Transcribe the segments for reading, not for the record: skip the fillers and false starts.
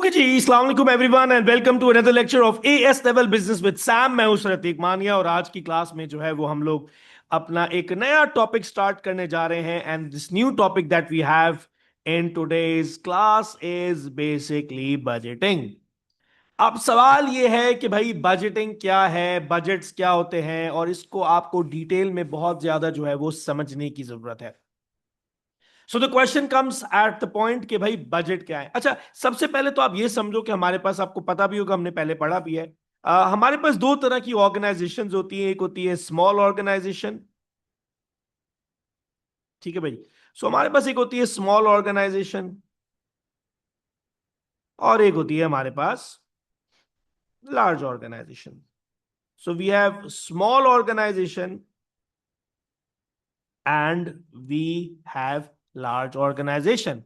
Okay जी, अस्सलाम वालेकुम everyone and welcome to another lecture of A S level business with Sam. मैं हूं रतीक मानिया और आज की क्लास में जो है वो हम लोग अपना एक नया टॉपिक स्टार्ट करने जा रहे हैं। And this new topic that we have in today's class is basically budgeting. अब सवाल ये है कि भाई बजटिंग क्या है, बजट्स क्या होते हैं, और इसको आपको डिटेल में बहुत ज्यादा जो है वो समझने की जरूरत है। So the question comes at the point कि भाई बजट क्या है। अच्छा, सबसे पहले तो आप ये समझो कि हमारे पास, आपको पता भी होगा, हमने पहले पढ़ा भी है, हमारे पास दो तरह की ऑर्गेनाइजेशंस होती हैं। एक होती है स्मॉल ऑर्गेनाइजेशन, ठीक है भाई। सो हमारे पास एक होती है स्मॉल ऑर्गेनाइजेशन और एक होती है हमारे पास large organization. So we have small organization and we have large organization.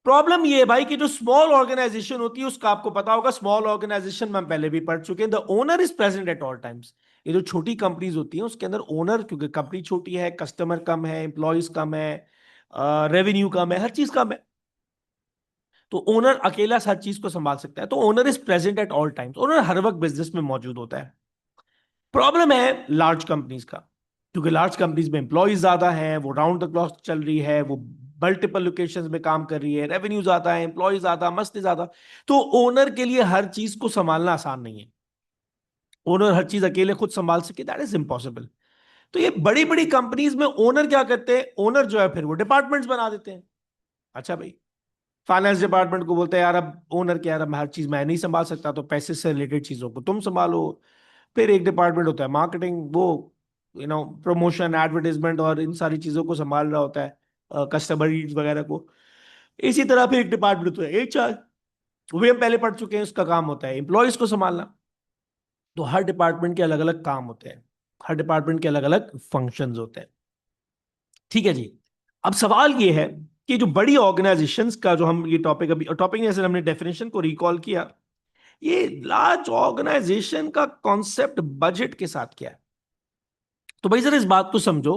Problem ये है भाई कि जो स्मॉल ऑर्गेनाइजेशन होती है उसका आपको पता होगा, स्मॉल ऑर्गेनाइजेशन में हम पहले भी पढ़ चुके हैं, the owner is present at all times. ये जो छोटी कंपनीज होती हैं उसके अंदर ओनर, क्योंकि कंपनी छोटी है, कस्टमर कम है, एम्प्लॉयज कम है, रेवेन्यू कम है, हर चीज कम है, तो ओनर अकेला हर चीज को संभाल सकता है। तो owner is present at all times, owner हर वक्त बिजनेस में मौजूद होता है। प्रॉब्लम है लार्ज कंपनीज का, क्योंकि लार्ज कंपनीज में एम्प्लॉयज ज्यादा हैं, वो राउंड द क्लॉक चल रही है, वो मल्टीपल लोकेशंस में काम कर रही है, रेवेन्यू ज्यादा है, एम्प्लॉय ज्यादा, मस्ती ज्यादा। तो ओनर के लिए हर चीज को संभालना आसान नहीं है। ओनर हर चीज अकेले खुद संभाल सके, दैट इज इम्पॉसिबल। तो ये बड़ी बड़ी कंपनीज में ओनर क्या करते हैं, ओनर जो है फिर वो डिपार्टमेंट्स बना देते हैं। अच्छा भाई, फाइनेंस डिपार्टमेंट को बोलते हैं यार अब ओनर क्या, यार अब हर चीज मैं नहीं संभाल सकता, तो पैसे से रिलेटेड चीजों को तुम संभालो। फिर एक डिपार्टमेंट होता है मार्केटिंग, वो प्रमोशन, एडवर्टाइजमेंट और इन सारी चीजों को संभाल रहा होता है, कस्टमर लीड्स वगैरह को। इसी तरह फिर एक डिपार्टमेंट होता है एचआर, वो भी हम पहले पढ़ चुके हैं, उसका काम होता है एम्प्लॉयज को संभालना। तो हर डिपार्टमेंट के अलग अलग काम होते हैं, हर डिपार्टमेंट के अलग अलग फंक्शंस होते हैं, ठीक है जी। अब सवाल ये है कि जो बड़ी ऑर्गेनाइजेशंस का जो हम ये टॉपिक, अभी टॉपिक जैसे हमने डेफिनेशन को रिकॉल किया, ये लार्ज ऑर्गेनाइजेशन का कॉन्सेप्ट बजट के साथ क्या है। तो भाई जरा इस बात को समझो।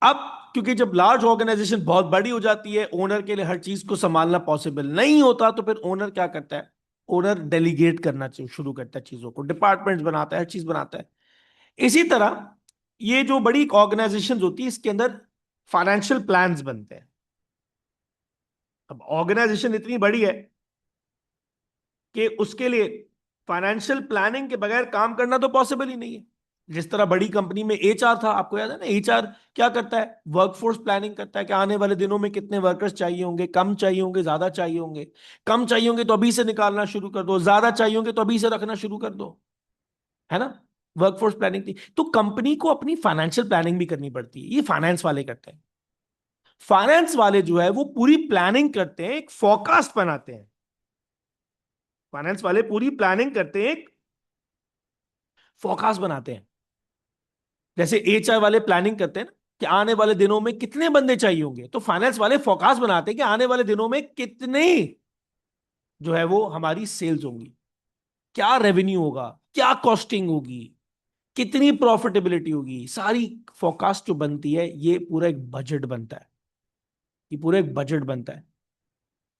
अब क्योंकि जब लार्ज ऑर्गेनाइजेशन बहुत बड़ी हो जाती है, ओनर के लिए हर चीज को संभालना पॉसिबल नहीं होता, तो फिर ओनर क्या करता है, ओनर डेलीगेट करना शुरू करता है, चीजों को डिपार्टमेंट्स बनाता है, हर चीज बनाता है। इसी तरह ये जो बड़ी ऑर्गेनाइजेशन होती है इसके अंदर फाइनेंशियल प्लान्स बनते हैं। अब ऑर्गेनाइजेशन इतनी बड़ी है कि उसके लिए फाइनेंशियल प्लानिंग के बगैर काम करना तो पॉसिबल ही नहीं है। जिस तरह बड़ी कंपनी में एचआर था, आपको याद है ना, एचआर क्या करता है, वर्कफोर्स प्लानिंग करता है कि आने वाले दिनों में कितने वर्कर्स चाहिए होंगे, कम चाहिए होंगे, ज्यादा चाहिए होंगे, कम चाहिए होंगे तो अभी से निकालना शुरू कर दो, ज्यादा चाहिए होंगे तो अभी से रखना शुरू कर दो, है ना। वर्कफोर्स प्लानिंग थी। तो कंपनी को अपनी फाइनेंशियल प्लानिंग भी करनी पड़ती है, ये फाइनेंस वाले करते हैं। फाइनेंस वाले जो है वो पूरी प्लानिंग करते हैं, एक फोरकास्ट बनाते हैं। फाइनेंस वाले पूरी प्लानिंग करते हैं, एक फोरकास्ट बनाते हैं। जैसे एचआर वाले प्लानिंग करते हैं ना कि आने वाले दिनों में कितने बंदे चाहिए होंगे, तो फाइनेंस वाले फोरकास्ट बनाते हैं कि आने वाले दिनों में कितने जो है वो हमारी सेल्स होंगी, क्या रेवेन्यू होगा, क्या कॉस्टिंग होगी, कितनी प्रॉफिटेबिलिटी होगी। सारी फोरकास्ट जो बनती है, ये पूरा एक बजट बनता है, ये पूरा एक बजट बनता है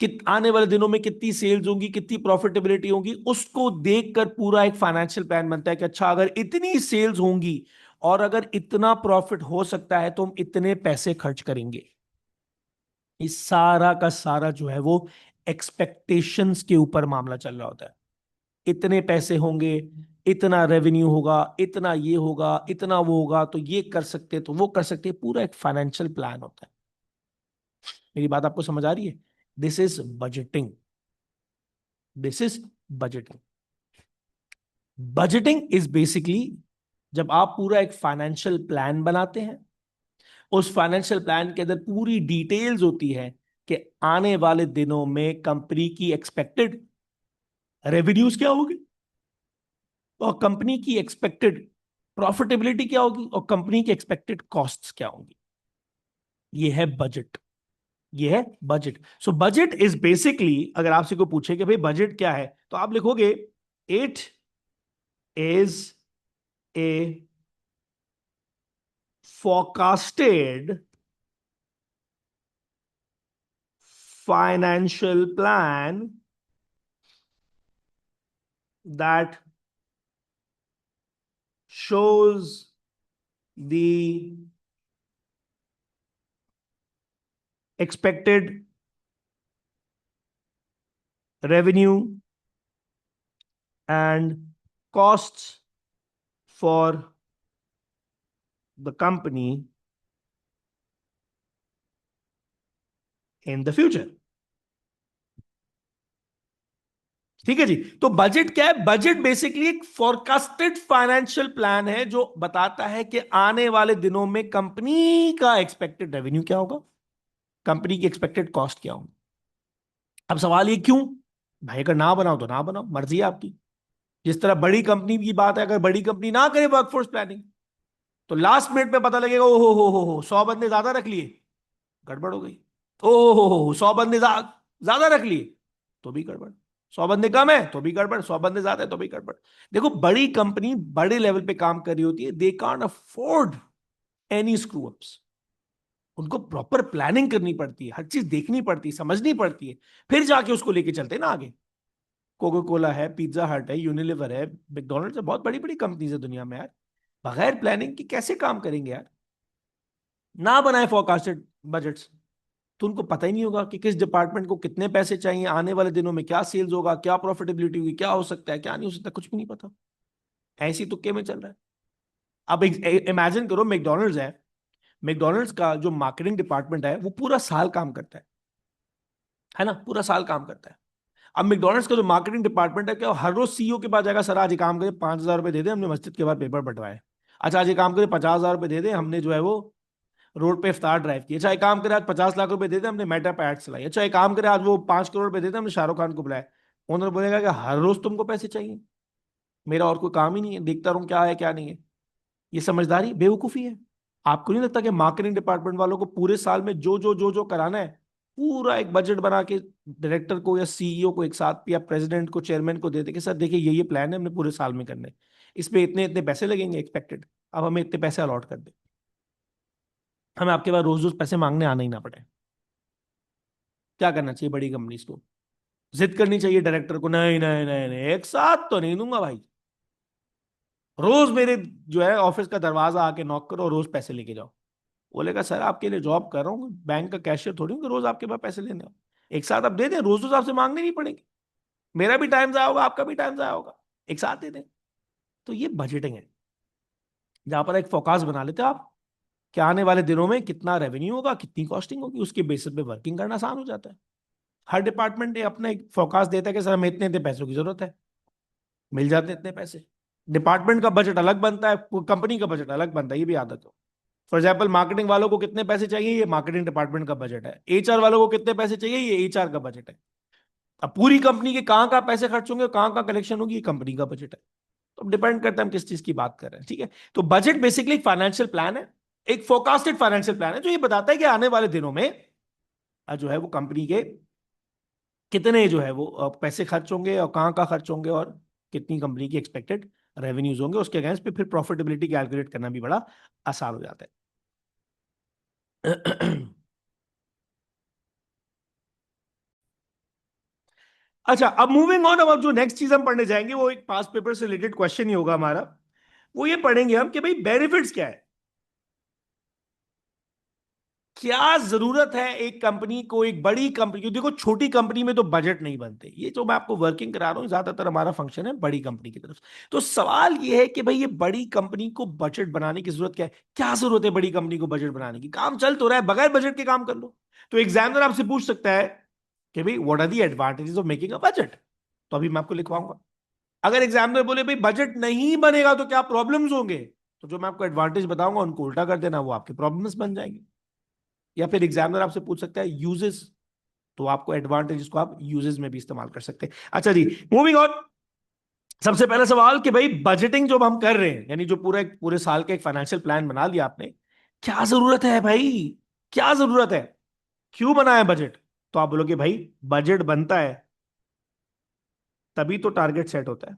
कि आने वाले दिनों में कितनी सेल्स होंगी, कितनी प्रॉफिटेबिलिटी होगी, उसको देखकर पूरा एक फाइनेंशियल प्लान बनता है कि अच्छा अगर इतनी सेल्स होंगी और अगर इतना प्रॉफिट हो सकता है तो हम इतने पैसे खर्च करेंगे। इस सारा का सारा जो है वो एक्सपेक्टेशंस के ऊपर मामला चल रहा होता है। इतने पैसे होंगे, इतना रेवेन्यू होगा, इतना ये होगा, इतना वो होगा, तो ये कर सकते तो वो कर सकते, पूरा एक फाइनेंशियल प्लान होता है। मेरी बात आपको समझ आ रही है? This is budgeting, this is budgeting. Budgeting is basically जब आप पूरा एक फाइनेंशियल प्लान बनाते हैं, उस फाइनेंशियल प्लान के अंदर पूरी डिटेल्स होती है कि आने वाले दिनों में कंपनी की एक्सपेक्टेड रेवेन्यूज क्या होगी, और कंपनी की एक्सपेक्टेड प्रॉफिटेबिलिटी क्या होगी, और कंपनी की एक्सपेक्टेड कॉस्ट्स क्या होंगी। ये है बजट, ये है budget. So budget is basically, अगर आपसे कोई पूछे कि भाई बजट क्या है, तो आप लिखोगे it is a forecasted financial plan that shows the expected revenue and costs for the company in the future. ठीक है जी। तो बजट क्या है? बजट बेसिकली एक फोरकास्टेड फाइनेंशियल प्लान है जो बताता है कि आने वाले दिनों में कंपनी का एक्सपेक्टेड रेवेन्यू क्या होगा, कंपनी की एक्सपेक्टेड कॉस्ट क्या होगी। अब सवाल ये क्यों? भाई अगर ना बनाओ तो ना बनाओ, मर्जी है आपकी। जिस तरह बड़ी कंपनी की बात है, अगर बड़ी कंपनी ना करे वर्कफोर्स प्लानिंग तो लास्ट मिनट पे पता लगेगा ओ हो 100 बंदे ज्यादा रख लिए, गड़बड़ हो गई। ओ हो 100 बंदे ज्यादा रख लिए तो भी गड़बड़। 100 बंदे कम है तो भी गड़बड़, 100 बंदे ज्यादा है तो भी गड़बड़। देखो बड़ी कंपनी बड़े लेवल पे काम कर रही होती है, they can't afford any screw ups. उनको प्रॉपर प्लानिंग करनी पड़ती है, हर चीज देखनी पड़ती है, समझनी पड़ती है, फिर जाके उसको लेके चलते हैं ना आगे। कोका कोला है, पिज्जा हट है, यूनिलीवर है, मैकडोनल्ड्स है, बहुत बड़ी बड़ी कंपनीज है दुनिया में यार। बगैर प्लानिंग की कैसे काम करेंगे यार? ना बनाए फोरकास्टेड बजट्स तो उनको पता ही नहीं होगा कि किस डिपार्टमेंट को कितने पैसे चाहिए, आने वाले दिनों में क्या सेल्स होगा, क्या प्रॉफिटेबिलिटी होगी, क्या हो सकता है क्या नहीं हो सकता, कुछ भी नहीं पता। ऐसी तुक्के में चल रहा है। अब इमेजिन करो मैकडोनल्ड्स है, मैकडोनल्ड्स का जो मार्केटिंग डिपार्टमेंट है वो पूरा साल काम करता है ना, पूरा साल काम करता है। अब मैकडोनल्ड्स का जो मार्केटिंग डिपार्टमेंट है, क्या हर रोज सीईओ के पास जाएगा, सर आज ये काम करे, 5,000 रुपए दे दे, हमने मस्जिद के बाद पेपर बंटवाए। अच्छा आज ये काम करे, 50,000 रुपए दे दे, हमने जो है वो रोड पे इफ्तार ड्राइव किया। चाहे काम करे आज 50 लाख रुपए दे दे, हमने मेटा पे एड्स चलाई। चाहे काम करे आज वो 5 करोड़ रुपए दे दे, हमने शाहरुख खान को बुलाया। ओनर बोलेगा कि हर रोज तुमको पैसे चाहिए, मेरा और कोई काम ही नहीं है, देखता रहूं क्या है क्या नहीं है। ये समझदारी बेवकूफी है। आपको नहीं लगता कि मार्केटिंग डिपार्टमेंट वालों को पूरे साल में जो कराना है, पूरा एक बजट बना के डायरेक्टर को या सीईओ को एक साथ या प्रेसिडेंट को चेयरमैन को दे दे कि सर देखिए ये प्लान है हमने पूरे साल में करने, इस पे इतने इतने पैसे लगेंगे एक्सपेक्टेड, अब हमें इतने पैसे अलॉट कर दे, हमें आपके पास रोज रोज पैसे मांगने आना ही ना पड़े। क्या करना चाहिए बड़ी कंपनीज को? जिद करनी चाहिए डायरेक्टर को, नहीं नहीं नहीं नहीं एक साथ तो नहीं दूंगा भाई, रोज मेरे जो है ऑफिस का दरवाजा आके नॉक करो, रोज पैसे लेके जाओ। बोलेगा सर आपके लिए जॉब कर रहा हूँ, बैंक का कैशियर थोड़ी हूँ कि रोज आपके पास पैसे लेने हो। एक साथ आप दे दें, रोज रोज आपसे मांगने नहीं पड़ेंगे, मेरा भी टाइम जाया होगा, आपका भी टाइम जाया होगा, एक साथ दे दें। तो ये बजटिंग है, जहां पर एक फोकास बना लेते हो आप कि आने वाले दिनों में कितना रेवेन्यू होगा, कितनी कॉस्टिंग होगी, उसके बेसिस पे वर्किंग करना आसान हो जाता है। हर डिपार्टमेंट ने अपना एक फोकास देता है कि सर हमें इतने इतने पैसों की जरूरत है, मिल जाते हैं इतने पैसे। डिपार्टमेंट का बजट अलग बनता है, कंपनी का बजट अलग बनता है, ये भी याद रखो। फॉर एग्जाम्पल मार्केटिंग वालों को कितने पैसे चाहिए, ये मार्केटिंग डिपार्टमेंट का बजट है। एचआर वालों को कितने पैसे चाहिए, ये एचआर का बजट है। अब पूरी कंपनी के कहां कहां पैसे खर्च होंगे, कहां कहां कलेक्शन होगी, ये कंपनी का बजट है। तो डिपेंड करता है हम किस चीज की बात कर रहे हैं, ठीक है। तो बजट बेसिकली एक फाइनेंशियल प्लान है, एक फोरकास्टेड फाइनेंशियल प्लान है जो ये बताता है कि आने वाले दिनों में जो है वो कंपनी के कितने जो है वो पैसे खर्च होंगे और कहाँ कहाँ खर्च होंगे और कितनी कंपनी की एक्सपेक्टेड रेवेन्यूज होंगे, उसके अगेंस्ट पे फिर प्रॉफिटेबिलिटी कैलकुलेट करना भी बड़ा आसान हो जाता है। अच्छा अब मूविंग ऑन, अब जो नेक्स्ट चीज हम पढ़ने जाएंगे वो एक पास पेपर से रिलेटेड क्वेश्चन ही होगा हमारा। वो ये पढ़ेंगे हम कि भाई बेनिफिट्स क्या है, क्या जरूरत है एक कंपनी को, एक बड़ी कंपनी। देखो छोटी कंपनी में तो बजट नहीं बनते, ये जो मैं आपको वर्किंग करा रहा हूं ज्यादातर हमारा फंक्शन है बड़ी कंपनी की तरफ से। तो सवाल ये है कि भाई ये बड़ी कंपनी को बजट बनाने की जरूरत क्या है, क्या जरूरत है बड़ी कंपनी को बजट बनाने की, काम चल तो रहा है, बगैर बजट के काम कर लो। तो एग्जामिनर आपसे पूछ सकता है कि भाई what are the advantages of making a budget, तो अभी मैं आपको लिखवाऊंगा। अगर एग्जामिनर बोले भाई बजट नहीं बनेगा तो क्या प्रॉब्लम्स होंगे, तो जो मैं आपको एडवांटेज बताऊंगा उनको उल्टा कर देना, वो आपके प्रॉब्लम्स बन जाएंगे। या फिर एग्जामिनर आपसे पूछ सकता है यूजेस, तो आपको एडवांटेजेस को आप यूजेस में भी इस्तेमाल कर सकते हैं। अच्छा जी, मूविंग ऑन। सबसे पहला सवाल कि भाई बजटिंग जो हम कर रहे हैं, यानी जो पूरे पूरे साल का एक फाइनेंशियल प्लान बना लिया आपने, क्या जरूरत है भाई, क्या जरूरत है, क्यों बनाया बजट? तो आप बोलोगे भाई बजट बनता है तभी तो टारगेट सेट होता है,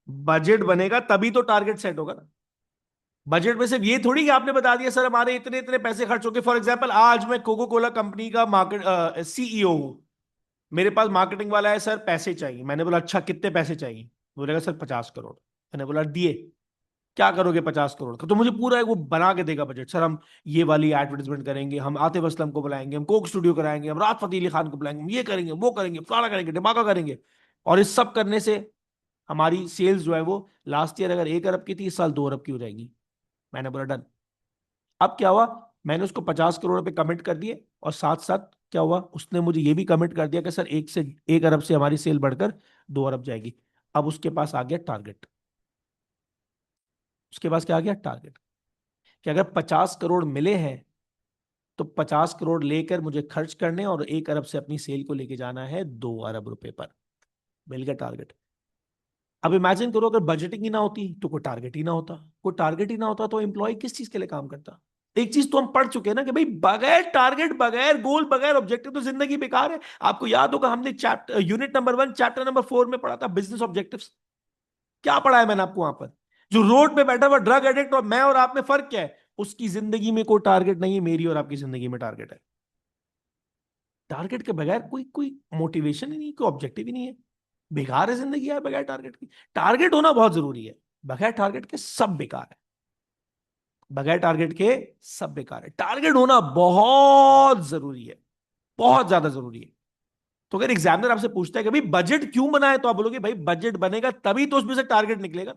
बजट बनेगा तभी तो टारगेट सेट होगा ना। बजट में सिर्फ ये थोड़ी कि आपने बता दिया सर हमारे इतने इतने पैसे खर्च हो गए। फॉर एग्जांपल आज मैं कोको कोला कंपनी का मार्केट सीईओ हूं, मेरे पास मार्केटिंग वाला है, सर पैसे चाहिए। मैंने बोला अच्छा कितने पैसे चाहिए? बोलेगा सर 50 करोड़। मैंने बोला दिए। क्या करोगे 50 करोड़ का? तो मुझे पूरा एक वो बना के देगा बजट। सर हम ये वाली एडवर्टाइजमेंट करेंगे, हम आतिफ असलम को बुलाएंगे, हम कोक स्टूडियो कराएंगे, हम राहत फतेह अली खान को बुलाएंगे, हम ये करेंगे वो करेंगे फलाना करेंगे ढिमाका करेंगे। और इस सब करने से हमारी सेल्स जो है वो लास्ट ईयर अगर 1 अरब की थी, इस साल 2 अरब की हो जाएगी। मैंने बोला डन। अब क्या हुआ, मैंने उसको 50 करोड़ पे कमिट कर दिए, और साथ साथ क्या हुआ, उसने मुझे ये भी कमिट कर दिया कि सर 1 अरब से हमारी सेल बढ़कर 2 अरब जाएगी। अब उसके पास आ गया टारगेट। उसके पास क्या आ गया टारगेट, कि अगर 50 करोड़ मिले हैं तो 50 करोड़ लेकर मुझे खर्च करने और 1 अरब से अपनी सेल को लेके जाना है 2 अरब रुपए पर। मिल गया टारगेट। अब इमेजिन करो अगर बजटिंग ही ना होती तो कोई टारगेट ही ना होता। कोई टारगेट ही ना होता तो एम्प्लॉय किस चीज के लिए काम करता? एक चीज तो हम पढ़ चुके हैं ना कि भाई बगैर टारगेट, बगैर गोल, बगैर ऑब्जेक्टिव तो जिंदगी बेकार है। आपको याद होगा हमने chapter unit number 1 chapter number 4 में पढ़ा था बिजनेस ऑब्जेक्टिव्स। क्या पढ़ा है मैंने आपको वहां पर? जो रोड पे बैठा हुआ ड्रग एडिक्ट और मैं और आप में फर्क क्या है? उसकी जिंदगी में कोई टारगेट नहीं है, मेरी और आपकी जिंदगी में टारगेट है। टारगेट के बगैर कोई कोई मोटिवेशन ही नहीं, कोई ऑब्जेक्टिव ही नहीं है। बेकार है जिंदगी यार बगैर टारगेट की। टारगेट होना बहुत जरूरी है, बगैर टारगेट के सब बेकार है। बगैर टारगेट के सब बेकार है, टारगेट होना बहुत जरूरी है, बहुत ज्यादा जरूरी है। तो अगर एग्जामिनर आपसे पूछता है कि भाई बजट क्यों बनाए, तो आप बोलोगे भाई बजट बनेगा तभी तो उसमें से टारगेट निकलेगा,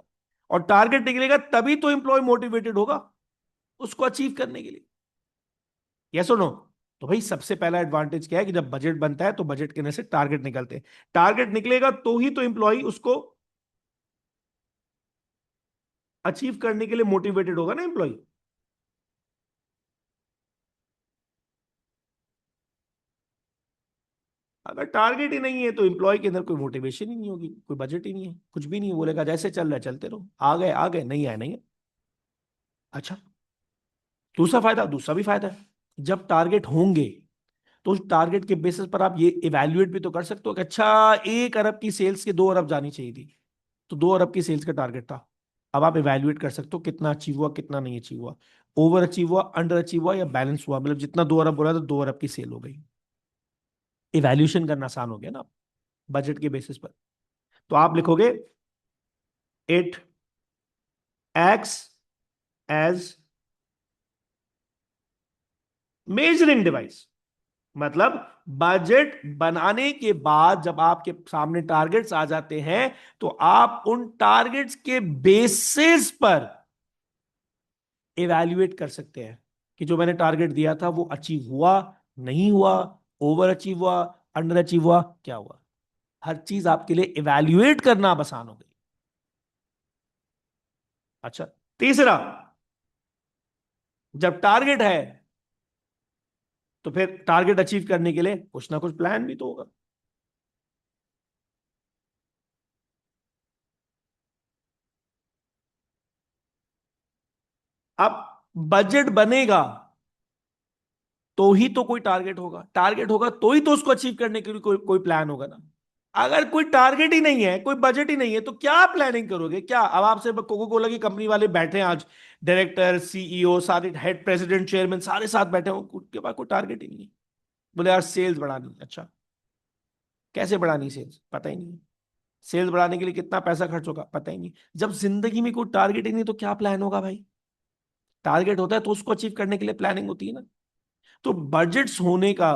और टारगेट निकलेगा तभी तो एम्प्लॉय मोटिवेटेड होगा उसको अचीव करने के लिए। यस और नो? तो भाई सबसे पहला एडवांटेज क्या है कि जब बजट बनता है तो बजट के अंदर से टारगेट निकलते हैं। टारगेट निकलेगा तो ही तो एम्प्लॉय उसको अचीव करने के लिए मोटिवेटेड होगा ना एम्प्लॉय। अगर टारगेट ही नहीं है तो एम्प्लॉय के अंदर कोई मोटिवेशन ही नहीं होगी, कोई बजट ही नहीं है, कुछ भी नहीं है, बोलेगा जैसे चल रहा है चलते रहो, आ गए नहीं आए नहीं है। अच्छा, दूसरा भी फायदा है, जब टारगेट होंगे तो उस टारगेट के बेसिस पर आप ये इवैल्यूएट भी तो कर सकते हो कि अच्छा 1 अरब की सेल्स के 2 अरब जानी चाहिए थी, तो 2 अरब की सेल्स का टारगेट था। अब आप इवैल्यूएट कर सकते हो कितना अचीव हुआ कितना नहीं अचीव हुआ, ओवर अचीव हुआ, अंडर अचीव हुआ या बैलेंस हुआ, मतलब जितना 2 अरब बोला तो 2 अरब की सेल हो गई। इवैल्यूएशन करना आसान हो गया ना बजट के बेसिस पर। तो आप लिखोगे it acts as measuring device. मतलब बजट बनाने के बाद जब आपके सामने टारगेट्स आ जाते हैं तो आप उन टारगेट्स के बेसिस पर इवैल्यूएट कर सकते हैं कि जो मैंने टारगेट दिया था वो अचीव हुआ नहीं हुआ, ओवर अचीव हुआ, अंडर अचीव हुआ, क्या हुआ। हर चीज आपके लिए इवैल्यूएट करना अब आसान हो गई। अच्छा, तीसरा, जब टारगेट है तो फिर टारगेट अचीव करने के लिए कुछ ना कुछ प्लान भी तो होगा। अब बजट बनेगा तो ही तो कोई टारगेट होगा, टारगेट होगा तो ही तो उसको अचीव करने के लिए कोई कोई प्लान होगा ना। अगर कोई टारगेट ही नहीं है, कोई बजट ही नहीं है, तो क्या प्लानिंग करोगे? क्या अब आपसे कोको कोला की कंपनी वाले बैठे हैं आज, डायरेक्टर सीईओ सारे हेड प्रेसिडेंट चेयरमैन सारे साथ बैठे हैं, उनके पास कोई टारगेट ही नहीं है। बोले यार सेल्स बढ़ानी है। अच्छा, कैसे बढ़ानी सेल्स? पता ही नहीं है। सेल्स बढ़ाने के लिए कितना पैसा खर्च होगा? पता ही नहीं। जब जिंदगी में कोई टारगेट ही नहीं तो क्या प्लान होगा भाई? टारगेट होता है तो उसको अचीव करने के लिए प्लानिंग होती है ना। तो बजट्स होने का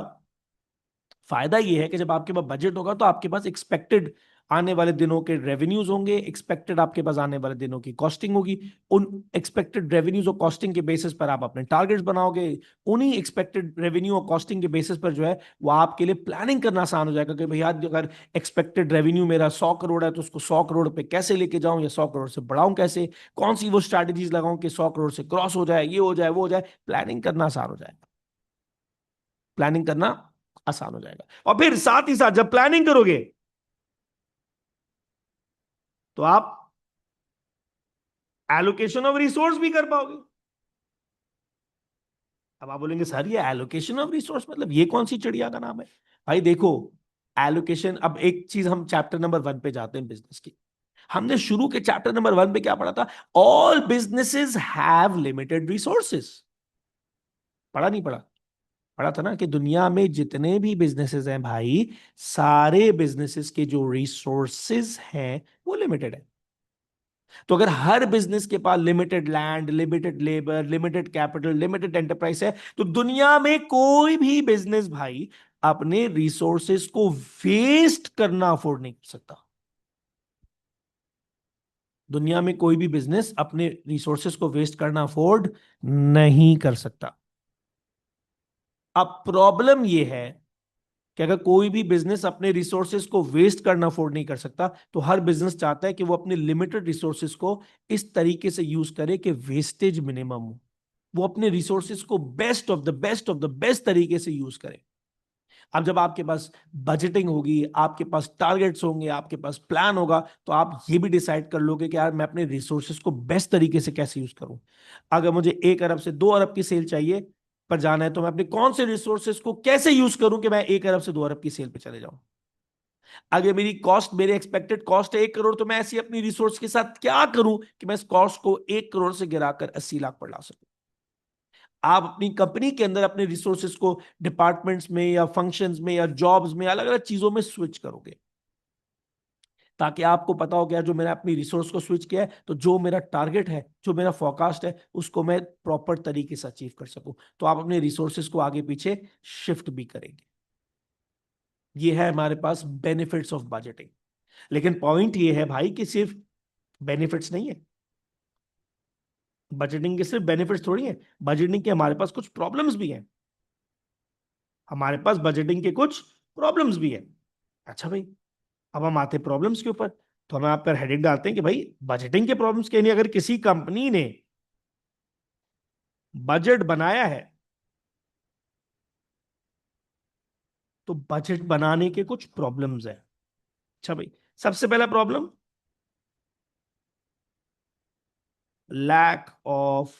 फायदा ये है कि जब आपके पास बजट होगा तो आपके पास एक्सपेक्टेड आने वाले दिनों के रेवेन्यूज होंगे, एक्सपेक्टेड आपके पास आने वाले दिनों की कॉस्टिंग होगी। उन एक्सपेक्टेड रेवेन्यूज और कॉस्टिंग के बेसिस पर आप अपने टारगेट्स बनाओगे। उन्हीं एक्सपेक्टेड रेवेन्यू और कॉस्टिंग के बेसिस पर जो है वो आपके लिए प्लानिंग करना आसान हो जाएगा कि भैया अगर एक्सपेक्टेड रेवेन्यू मेरा 100 करोड़ है तो उसको 100 करोड़ पे कैसे लेके जाऊं, या 100 करोड़ से बढ़ाऊं कैसे, कौन सी वो स्ट्रैटेजीज लगाऊं कि 100 करोड़ से क्रॉस हो जाए, ये हो जाए वो हो जाए। प्लानिंग करना आसान हो जाएगा, प्लानिंग करना आसान हो जाएगा। और फिर साथ ही साथ जब प्लानिंग करोगे तो आप एलोकेशन ऑफ रिसोर्स भी कर पाओगे। अब आप बोलेंगे सर ये एलोकेशन ऑफ रिसोर्स मतलब ये कौन सी चिड़िया का नाम है? भाई देखो, एलोकेशन, अब एक चीज हम चैप्टर नंबर 1 पे जाते हैं बिजनेस की। हमने शुरू के चैप्टर नंबर 1 पे क्या पढ़ा था? All businesses have limited resources. पढ़ा नहीं पढ़ा? पढ़ा था ना कि दुनिया में जितने भी बिजनेसेस हैं भाई, सारे बिजनेसेस के जो रिसोर्सेज हैं वो लिमिटेड है। तो अगर हर बिजनेस के पास limited land, limited labour, limited capital, limited enterprise है, तो दुनिया में कोई भी बिजनेस भाई अपने रिसोर्सेज को वेस्ट करना अफोर्ड नहीं कर सकता। दुनिया में कोई भी बिजनेस अपने रिसोर्सेज को वेस्ट करना अफोर्ड नहीं कर सकता। अब प्रॉब्लम यह है कि अगर कोई भी बिजनेस अपने रिसोर्सेज को वेस्ट करना अफोर्ड नहीं कर सकता, तो हर बिजनेस चाहता है कि वो अपने लिमिटेड रिसोर्सेज को इस तरीके से यूज करे कि वेस्टेज मिनिमम हो। वो अपने रिसोर्सेज को best of the best of the best तरीके से यूज करे। अब जब आपके पास बजटिंग होगी, आपके पास टारगेट्स होंगे, आपके पास प्लान होगा, तो आप ये भी डिसाइड कर लोगे कि यार मैं अपने रिसोर्सेज को बेस्ट तरीके से कैसे यूज करूं। अगर मुझे 1 अरब से 2 अरब की सेल चाहिए पर जाना है, तो मैं अपने कौन से रिसोर्सेज को कैसे यूज करूं कि मैं 1 अरब से 2 अरब की सेल पे चले जाऊं। अगर मेरी कॉस्ट, मेरे एक्सपेक्टेड कॉस्ट है 1 करोड़, तो मैं ऐसी अपनी रिसोर्स के साथ क्या करूं कि मैं इस कॉस्ट को 1 करोड़ से गिराकर 80 लाख पर ला सकूं। आप अपनी कंपनी के अंदर अपने रिसोर्सेज को डिपार्टमेंट्स में या फंक्शंस में या जॉब्स में अलग अलग चीजों में स्विच करोगे, ताकि आपको पता हो कि यार जो मैंने अपनी रिसोर्स को स्विच किया है, तो जो मेरा टारगेट है, जो मेरा फोरकास्ट है, उसको मैं प्रॉपर तरीके से अचीव कर सकूं। तो आप अपने रिसोर्सेज को आगे पीछे शिफ्ट भी करेंगे। ये है हमारे पास बेनिफिट्स ऑफ बजटिंग। लेकिन पॉइंट ये है भाई कि सिर्फ बेनिफिट्स नहीं है। बजटिंग के सिर्फ बेनिफिट्स थोड़ी है, बजटिंग के हमारे पास कुछ प्रॉब्लम्स भी हैं। हमारे पास बजटिंग के कुछ प्रॉब्लम्स भी है। अच्छा भाई, अब हम आते प्रॉब्लम्स के ऊपर। तो हम आप पर हेडिंग डालते हैं कि भाई बजटिंग के प्रॉब्लम्स के लिए, अगर किसी कंपनी ने बजट बनाया है, तो बजट बनाने के कुछ प्रॉब्लम्स हैं। अच्छा भाई, सबसे पहला प्रॉब्लम, लैक ऑफ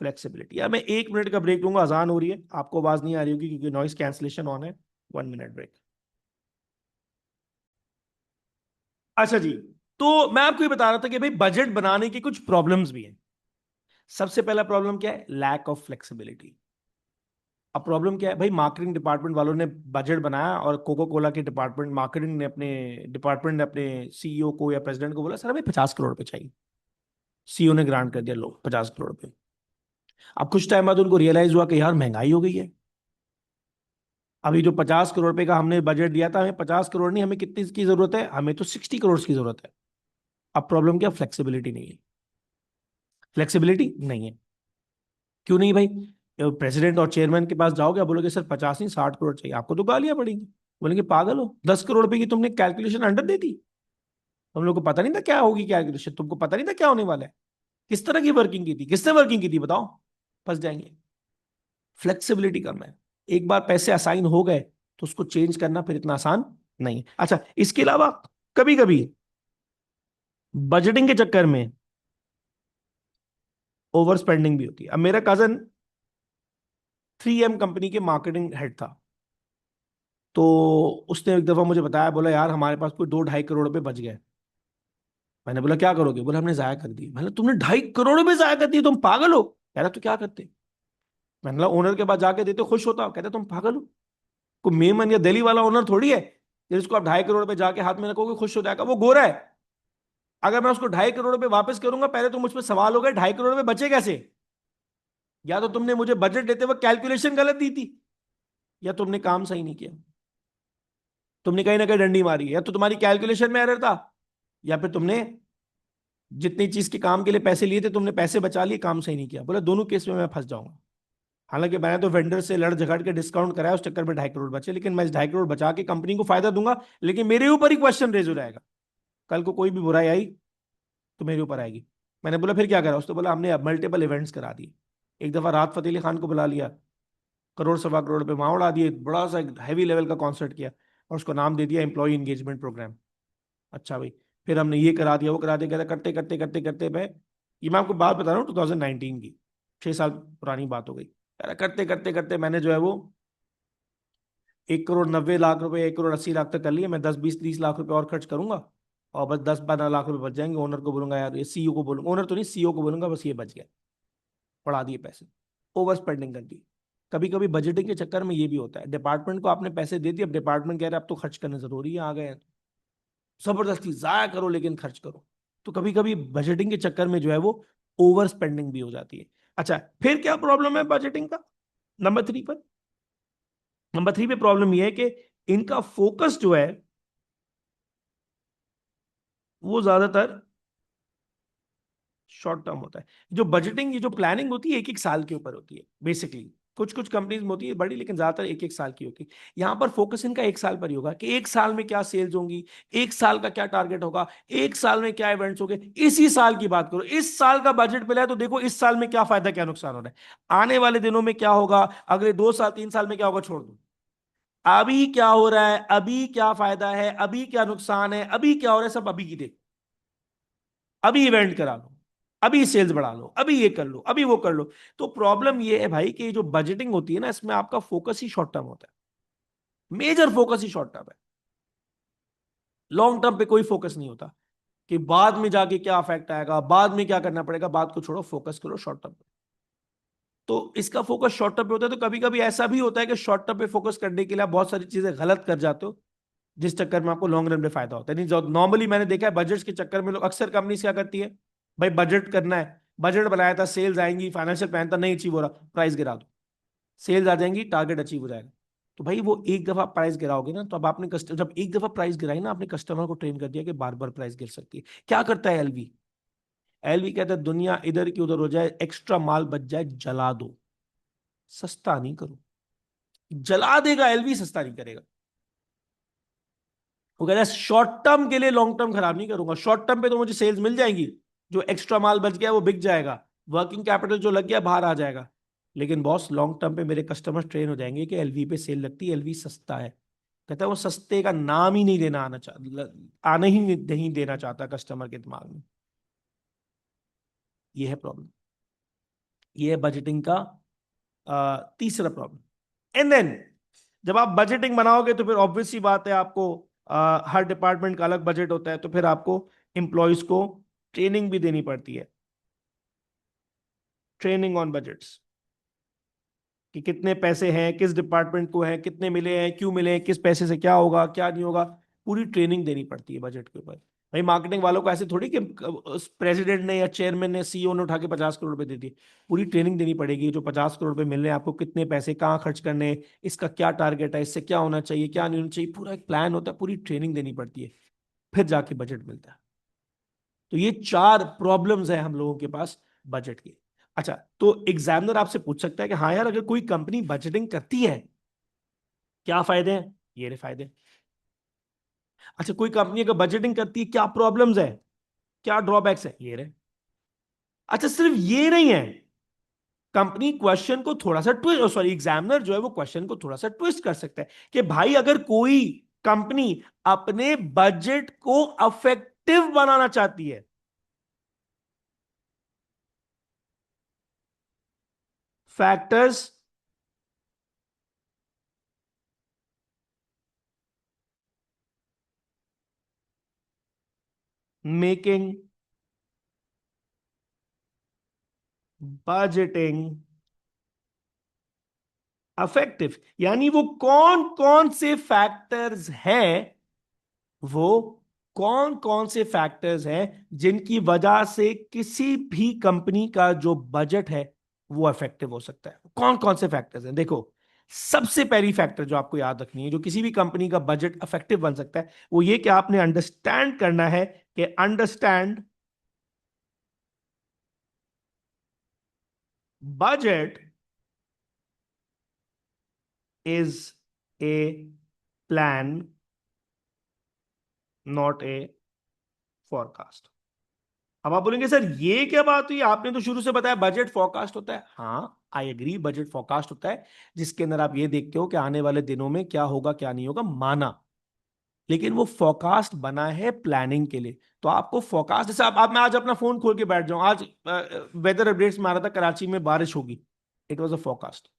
फ्लेक्सिबिलिटी। अब मैं 1 मिनट का ब्रेक लूंगा, अजान हो रही है, आपको आवाज नहीं आ रही होगी क्योंकि नॉइस कैंसलेशन ऑन है। 1 मिनट ब्रेक। अच्छा जी, तो मैं आपको ये बता रहा था कि भाई बजट बनाने की कुछ प्रॉब्लम्स भी हैं। सबसे पहला प्रॉब्लम क्या है? Lack of flexibility. अब प्रॉब्लम क्या है भाई? मार्केटिंग डिपार्टमेंट वालों ने बजट बनाया और कोको कोला के डिपार्टमेंट मार्केटिंग ने अपने डिपार्टमेंट ने अपने सीईओ को या प्रेसिडेंट को बोला सर हमें 50 करोड़ पे चाहिए। सीईओ ने ग्रांट कर दिया, लो 50 करोड़ पे। अब कुछ टाइम बाद उनको रियलाइज हुआ कि यार महंगाई हो गई है। अभी जो 50 करोड़ पे का हमने बजट दिया था, हमें 50 करोड़ नहीं, हमें कितनी की जरूरत है? हमें तो 60 करोड़ की जरूरत है। अब प्रॉब्लम क्या? फ्लेक्सिबिलिटी नहीं है। फ्लेक्सिबिलिटी नहीं है। क्यों नहीं भाई? प्रेसिडेंट और चेयरमैन के पास जाओगे, आप बोलोगे सर 50 नहीं 60 करोड़ चाहिए, आपको तो गालियां पड़ेंगी। बोलेंगे पागल हो, 10 करोड़ पे की तुमने कैलकुलेशन अंडर दे दी। तुम लोग को पता नहीं था क्या होगी कैलकुलेशन, तुमको पता नहीं था क्या होने वाला है। किस तरह की वर्किंग की थी, किसने वर्किंग की थी बताओ। फंस जाएंगे। फ्लेक्सिबिलिटी कम है। एक बार पैसे असाइन हो गए तो उसको चेंज करना फिर इतना आसान नहीं। अच्छा, इसके अलावा कभी कभी बजटिंग के चक्कर में ओवर स्पेंडिंग भी होती है। अब मेरा कजन 3M कंपनी के मार्केटिंग हेड था। तो उसने एक दफा मुझे बताया, बोला यार हमारे पास कोई 2-2.5 करोड़ रुपए बच गए। मैंने बोला क्या करोगे? बोला हमने जाया कर दी। मैंने, तुमने 2.5 करोड़ रुपए जाया कर दिए, तुम पागल हो? कह रहा तो क्या करते? मैंने बोला ओनर के पास जाके देते खुश होता। कहते तुम पागल हो, कोई मेमन या दिल्ली वाला ओनर थोड़ी है जिसको आप 2.5 करोड़ रुपए जाके हाथ में रखोगे खुश हो जाएगा। वो गोरा है। अगर मैं उसको 2.5 करोड़ रुपए वापस करूंगा, पहले तो मुझ पर सवाल हो गए 2.5 करोड़ रुपए बचे कैसे। या तो तुमने मुझे बजट देते वक्त कैलकुलेशन गलत दी थी, या तुमने काम सही नहीं किया। तुमने कहीं ना कहीं डंडी मारी है, या तो तुम्हारी कैलकुलेशन में एरर था, या फिर तुमने जितनी चीज के काम के लिए पैसे लिए थे तुमने पैसे बचा लिए, काम सही नहीं किया। बोला दोनों केस में मैं फंस जाऊंगा। हालांकि मैंने तो वेंडर से लड़ झगड़ के डिस्काउंट कराया, उस चक्कर में 2.5 करोड़ बचे, लेकिन मैं इस 2.5 करोड़ बचा के कंपनी को फायदा दूंगा, लेकिन मेरे ऊपर ही क्वेश्चन रेज हो जाएगा। कल को कोई भी बुराई आई तो मेरे ऊपर आएगी। मैंने बोला फिर क्या करा? उसने बोला हमने मल्टीपल इवेंट्स करा दिए। एक दफा राहत फतेह अली खान को बुला लिया, करोड़ 1.25 करोड़ रुपए वहां उड़ा दिए, बड़ा सा हैवी लेवल का कॉन्सर्ट किया और उसको नाम दे दिया एम्प्लॉय एंगेजमेंट प्रोग्राम। अच्छा भाई, फिर हमने ये करा दिया वो करा दिया, कहता करते करते करते करते मैं, ये मैं आपको बात बता रहा हूँ 2019 की, 6 साल पुरानी बात हो गई। कह रहा करते करते करते मैंने जो है वो 1,90,00,000 रुपए, 1,80,00,000 तक कर लिए, मैं 10, 20, 30 लाख रुपए और खर्च करूंगा, और बस 10, 12 लाख रुपए बच जाएंगे। ओनर को बोलूंगा यार, ये सीईओ को बोलूंगा, ओनर तो नहीं, सीईओ को बोलूंगा, बस ये बच गया, बढ़ा दिए पैसे, ओवर स्पेंडिंग कर दी। कभी कभी बजटिंग के चक्कर में ये भी होता है, डिपार्टमेंट को आपने पैसे दे दिए, अब डिपार्टमेंट कह रहा है अब तो खर्च करना जरूरी है, आ गए हैं, जबरदस्ती जाया करो लेकिन खर्च करो। तो कभी कभी बजटिंग के चक्कर में जो है वो ओवर स्पेंडिंग भी हो जाती है। अच्छा, फिर क्या प्रॉब्लम है बजटिंग का, नंबर 3 पर। नंबर 3 पे प्रॉब्लम ये है कि इनका फोकस जो है वो ज्यादातर शॉर्ट टर्म होता है। जो बजटिंग, ये जो प्लानिंग होती है, 1-1 साल के ऊपर होती है बेसिकली। कुछ कुछ कंपनीज में होती है बड़ी, लेकिन ज्यादातर 1-1 साल की होती है। यहां पर फोकस इनका 1 साल पर ही होगा कि 1 साल में क्या सेल्स होंगी, 1 साल का क्या टारगेट होगा, 1 साल में क्या इवेंट्स होंगे, इसी साल की बात करो। इस साल का बजट मिला है तो देखो इस साल में क्या फायदा क्या नुकसान हो रहा है, आने वाले दिनों में क्या होगा, अगले 2 साल 3 साल में क्या होगा छोड़ दो। अभी क्या हो रहा है, अभी क्या फायदा है, अभी क्या नुकसान है, अभी क्या हो रहा है, सब अभी की देखो। अभी इवेंट करा लो, अभी सेल्स बढ़ा लो, अभी ये कर लो, अभी वो कर लो। तो प्रॉब्लम ये है भाई कि जो बजटिंग होती है ना, इसमें आपका फोकस ही शॉर्ट टर्म होता है, मेजर फोकस ही शॉर्ट टर्म है। लॉन्ग टर्म पे कोई फोकस नहीं होता कि बाद में जाके क्या इफेक्ट आएगा, बाद में क्या करना पड़ेगा, बात को छोड़ो, फोकस करो शॉर्ट टर्म पे। तो इसका फोकस शॉर्ट टर्म पे होता है। तो कभी कभी ऐसा भी होता है कि शॉर्ट टर्म पे फोकस करने के लिए आप बहुत सारी चीजें गलत कर जाते हो, जिस चक्कर में आपको लॉन्ग रन में फायदा होता है। नहीं, नॉर्मली मैंने देखा है बजट्स के चक्कर में लोग, अक्सर कंपनीज क्या करती है, भाई बजट करना है, बजट बनाया था, सेल्स आएंगी, फाइनेंशियल प्लान था, नहीं अचीव हो रहा, प्राइस गिरा दो, सेल्स आ जाएंगी, टारगेट अचीव हो जाएगा। तो भाई वो एक दफा प्राइस गिराओगे ना, तो अब आपने जब एक दफा प्राइस गिराई ना, आपने कस्टमर को ट्रेन कर दिया कि बार बार प्राइस गिर सकती है। क्या करता है एलवी, एलवी कहता है दुनिया इधर की उधर हो जाए, एक्स्ट्रा माल बच जाए, जला दो, सस्ता नहीं करो। जला देगा एलवी, सस्ता नहीं करेगा। वो कह रहा है शॉर्ट टर्म के लिए लॉन्ग टर्म खराब नहीं करूंगा, शॉर्ट टर्म पे तो मुझे सेल्स मिल जाएंगी, जो एक्स्ट्रा माल बच गया वो बिक जाएगा, वर्किंग कैपिटल जो लग गया बाहर आ जाएगा। लेकिन बॉस लॉन्ग टर्म पे मेरे कस्टमर ट्रेन हो जाएंगे कि एलवी पे सेल लगती है, एलवी सस्ता है। कहता है वो सस्ते का नाम ही नहीं देना आना चाहता, आने ही नहीं देना चाहता कस्टमर के दिमाग में। ये है प्रॉब्लम, ये है बजटिंग का तीसरा प्रॉब्लम। एंड देन जब आप बजटिंग बनाओगे तो फिर ऑब्वियस सी बात है, आपको हर डिपार्टमेंट का अलग बजट होता है, तो फिर आपको एम्प्लॉयज को ट्रेनिंग भी देनी पड़ती है, ट्रेनिंग ऑन बजट्स, कि कितने पैसे हैं, किस डिपार्टमेंट को हैं, कितने मिले हैं, क्यों मिले हैं, किस पैसे से क्या होगा क्या नहीं होगा, पूरी ट्रेनिंग देनी पड़ती है बजट के ऊपर। भाई मार्केटिंग वालों को ऐसे थोड़ी कि प्रेसिडेंट ने या चेयरमैन ने, सीईओ ने उठा के 50 करोड़ रुपए दे दिए। पूरी ट्रेनिंग देनी पड़ेगी, जो 50 करोड़ रुपए मिल रहे हैं आपको, कितने पैसे कहाँ खर्च करने हैं, इसका क्या टारगेट है, इससे क्या होना चाहिए क्या नहीं होना चाहिए, पूरा एक प्लान होता है, पूरी ट्रेनिंग देनी पड़ती है, फिर जाके बजट मिलता है। तो ये 4 प्रॉब्लम्स है हम लोगों के पास बजट की। अच्छा, तो एग्जामिनर आपसे पूछ सकता है कि हाँ यार, अगर कोई कंपनी बजटिंग करती है, क्या फायदे हैं, ये रहे फायदे। अच्छा, कोई कंपनी अगर बजटिंग करती है, क्या प्रॉब्लम्स है, क्या ड्रॉबैक्स है, ये रहे। अच्छा, सिर्फ ये नहीं है, कंपनी क्वेश्चन को थोड़ा सा ट्विस्ट, सॉरी एग्जामिनर जो है वो क्वेश्चन को थोड़ा सा ट्विस्ट कर सकता है कि भाई अगर कोई कंपनी अपने बजट को अफेक्टिव बनाना चाहती है, फैक्टर्स मेकिंग बजटिंग अफेक्टिव, यानी वो कौन कौन से फैक्टर्स हैं, वो कौन कौन से फैक्टर्स हैं जिनकी वजह से किसी भी कंपनी का जो बजट है वो इफेक्टिव हो सकता है। कौन कौन से फैक्टर्स हैं, देखो, सबसे पहली फैक्टर जो आपको याद रखनी है, जो किसी भी कंपनी का बजट इफेक्टिव बन सकता है, वो ये कि आपने अंडरस्टैंड करना है कि understand budget is a plan, not a forecast. अब आप बोलेंगे सर ये क्या बात हुई, आपने तो शुरू से बताया बजट फोरकास्ट होता है। हाँ, आई एग्री, बजट फोरकास्ट होता है, जिसके अंदर आप ये देखते हो कि आने वाले दिनों में क्या होगा क्या नहीं होगा, माना। लेकिन वो फोरकास्ट बना है प्लानिंग के लिए। तो आपको फोरकास्ट, जैसे आप मैं आज अपना फोन खोल के बैठ जाऊं, आज वेदर अपडेट्स में आ रहा था कराची में बारिश होगी, इट वॉज अ फोरकास्ट।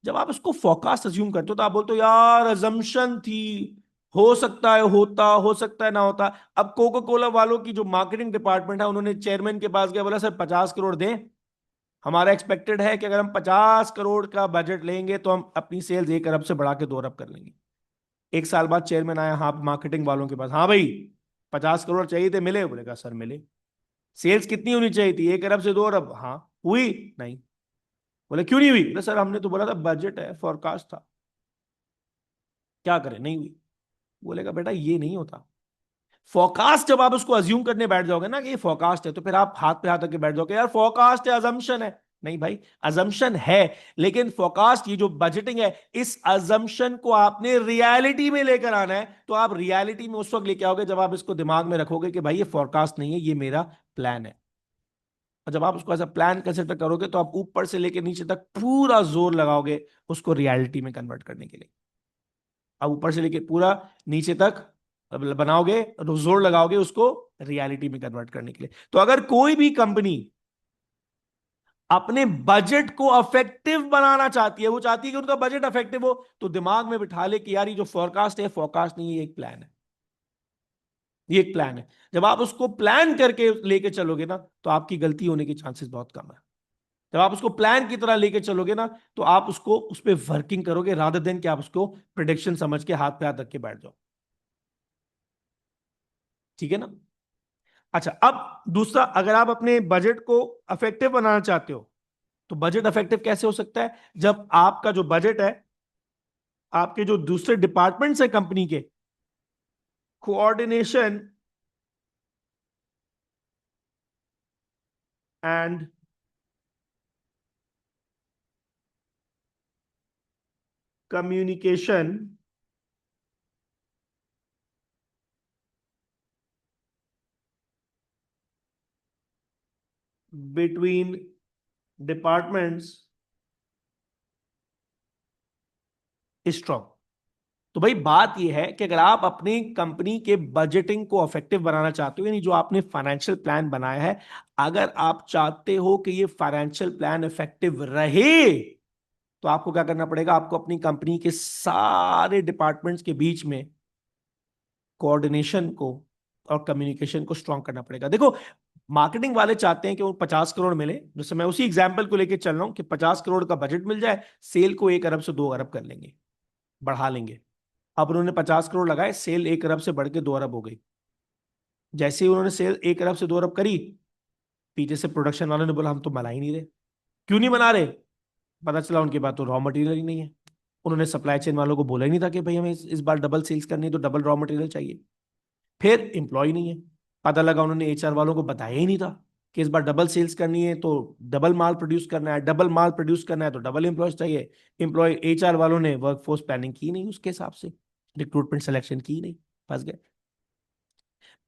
जब आप इसको फोरकास्ट अज्यूम करते हो तो आप बोलते हो यार अजम्पशन थी, हो सकता है होता, हो सकता है ना होता। अब कोका कोला वालों की जो मार्केटिंग डिपार्टमेंट है, उन्होंने चेयरमैन के पास गया, बोला सर 50 करोड़ दें, हमारा एक्सपेक्टेड है कि अगर हम 50 करोड़ का बजट लेंगे तो हम अपनी सेल्स 1 अरब से बढ़ा के 2 अरब कर लेंगे। 1 साल बाद चेयरमैन आया, हाँ मार्केटिंग वालों के पास, हाँ भाई 50 करोड़ चाहिए थे, मिले? बोलेगा सर मिले। सेल्स कितनी होनी चाहिए थी? 1 अरब से 2 अरब, हाँ हुई नहीं। बोले क्यों नहीं हुई? बोले सर हमने तो बोला था, बजट है, फोरकास्ट था, क्या करें, नहीं हुई। बोलेगा बेटा ये नहीं होता। फोरकास्ट जब आप उसको अज्यूम करने बैठ जाओगे ना कि ये फोरकास्ट है, तो फिर आप हाथ पे हाथ रख के बैठ जाओगे यार फोरकास्ट है, अजम्पशन है। नहीं भाई, अजम्पशन है, लेकिन फोरकास्ट, ये जो बजटिंग है, इस अजम्पशन को आपने रियलिटी में लेकर आना है। तो आप रियलिटी में उस वक्त लेके आओगे जब आप इसको दिमाग में रखोगे कि भाई ये फोरकास्ट नहीं है, ये मेरा प्लान है। और जब आप उसको ऐसा प्लान कंसिडर करोगे तो आप ऊपर से लेकर नीचे तक पूरा जोर लगाओगे उसको रियलिटी में कन्वर्ट करने के लिए। आप ऊपर से लेके पूरा नीचे तक बनाओगे, जोर लगाओगे उसको रियलिटी में कन्वर्ट करने के लिए। तो अगर कोई भी कंपनी अपने बजट को अफेक्टिव बनाना चाहती है, वो चाहती है कि उनका बजट अफेक्टिव हो, तो दिमाग में बिठा ले कि यार ये जो फोरकास्ट है, फोरकास्ट नहीं है, ये एक प्लान है, ये एक प्लान है। जब आप उसको प्लान करके लेके चलोगे ना, तो आपकी गलती होने के चांसेस बहुत कम है। जब आप उसको प्लान की तरह लेके चलोगे ना, तो आप उसको उस पर वर्किंग करोगे, रादर देन कि आप उसको प्रिडिक्शन समझ के हाथ पे हाथ रख के बैठ जाओ। ठीक है ना? अच्छा, अब दूसरा, अगर आप अपने बजट को अफेक्टिव बनाना चाहते हो, तो बजट अफेक्टिव कैसे हो सकता है? जब आपका जो बजट है, आपके जो दूसरे डिपार्टमेंट्स है कंपनी के, coordination and communication between departments strong. तो भाई बात यह है कि अगर आप अपनी कंपनी के बजटिंग को इफेक्टिव बनाना चाहते हो, यानी जो आपने फाइनेंशियल प्लान बनाया है, अगर आप चाहते हो कि ये फाइनेंशियल प्लान इफेक्टिव रहे, तो आपको क्या करना पड़ेगा? आपको अपनी कंपनी के सारे डिपार्टमेंट्स के बीच में कोऑर्डिनेशन को और कम्युनिकेशन को स्ट्रांग करना पड़ेगा। देखो, मार्केटिंग वाले चाहते हैं कि वो 50 करोड़ मिले, जैसे मैं उसी एग्जाम्पल को लेकर चल रहा हूं कि 50 करोड़ का बजट मिल जाए, सेल को 1 अरब से 2 अरब कर लेंगे, बढ़ा लेंगे। अब उन्होंने 50 करोड़ लगाए, सेल 1 अरब से बढ़ के 2 अरब हो गई। जैसे ही उन्होंने सेल 1 अरब से 2 अरब करी, पीछे से प्रोडक्शन वालों ने बोला हम तो बना ही नहीं रहे। क्यों नहीं बना रहे? पता चला उनके पास तो रॉ मटेरियल ही नहीं है। उन्होंने सप्लाई चेन वालों को बोला ही नहीं था कि भाई हमें इस बार डबल सेल्स करनी है, तो डबल रॉ मटेरियल चाहिए। फिर एम्प्लॉय नहीं है, पता लगा उन्होंने एचआर वालों को बताया ही नहीं था कि इस बार डबल सेल्स करनी है, तो डबल माल प्रोड्यूस करना है, डबल माल प्रोड्यूस करना है तो डबल एम्प्लॉय चाहिए। एम्प्लॉय, एचआर वालों ने वर्कफोर्स प्लानिंग की नहीं उसके हिसाब से, रिक्रूटमेंट सिलेक्शन की नहीं, फंस गए।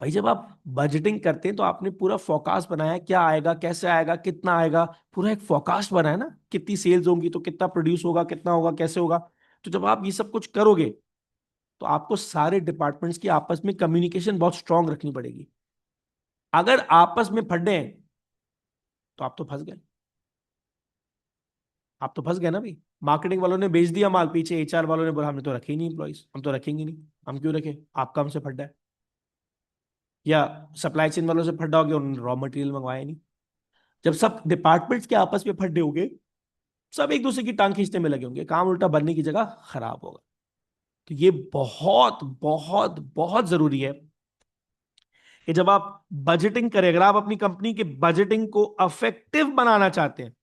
भाई जब आप बजटिंग करते हैं तो आपने पूरा फोरकास्ट बनाया, क्या आएगा, कैसे आएगा, कितना आएगा, पूरा एक फोरकास्ट बनाया ना, कितनी सेल्स होंगी तो कितना प्रोड्यूस होगा, कितना होगा, कैसे होगा। तो जब आप ये सब कुछ करोगे, तो आपको सारे डिपार्टमेंट्स की आपस में कम्युनिकेशन बहुत स्ट्रांग रखनी पड़ेगी। अगर आपस में फटे हैं, तो आप तो फंस गए, आप तो फंस गए ना भाई। मार्केटिंग वालों ने बेच दिया माल, पीछे एचआर वालों ने बोला हमने तो रखे ही नहीं एम्प्लॉइज, हम तो रखेंगे नहीं। हम क्यों रखे? आपका हमसे फटा है। या सप्लाई चेन वालों से फटा हो गया, उन्होंने रॉ मटेरियल मंगवाया नहीं। जब सब डिपार्टमेंट्स के आपस में फटे होंगे, सब एक दूसरे की टांग खींचने में लगे होंगे, काम उल्टा बनने की जगह खराब होगा। तो ये बहुत बहुत बहुत जरूरी है कि जब आप बजटिंग करें, अगर आप अपनी कंपनी के बजटिंग को अफेक्टिव बनाना चाहते हैं,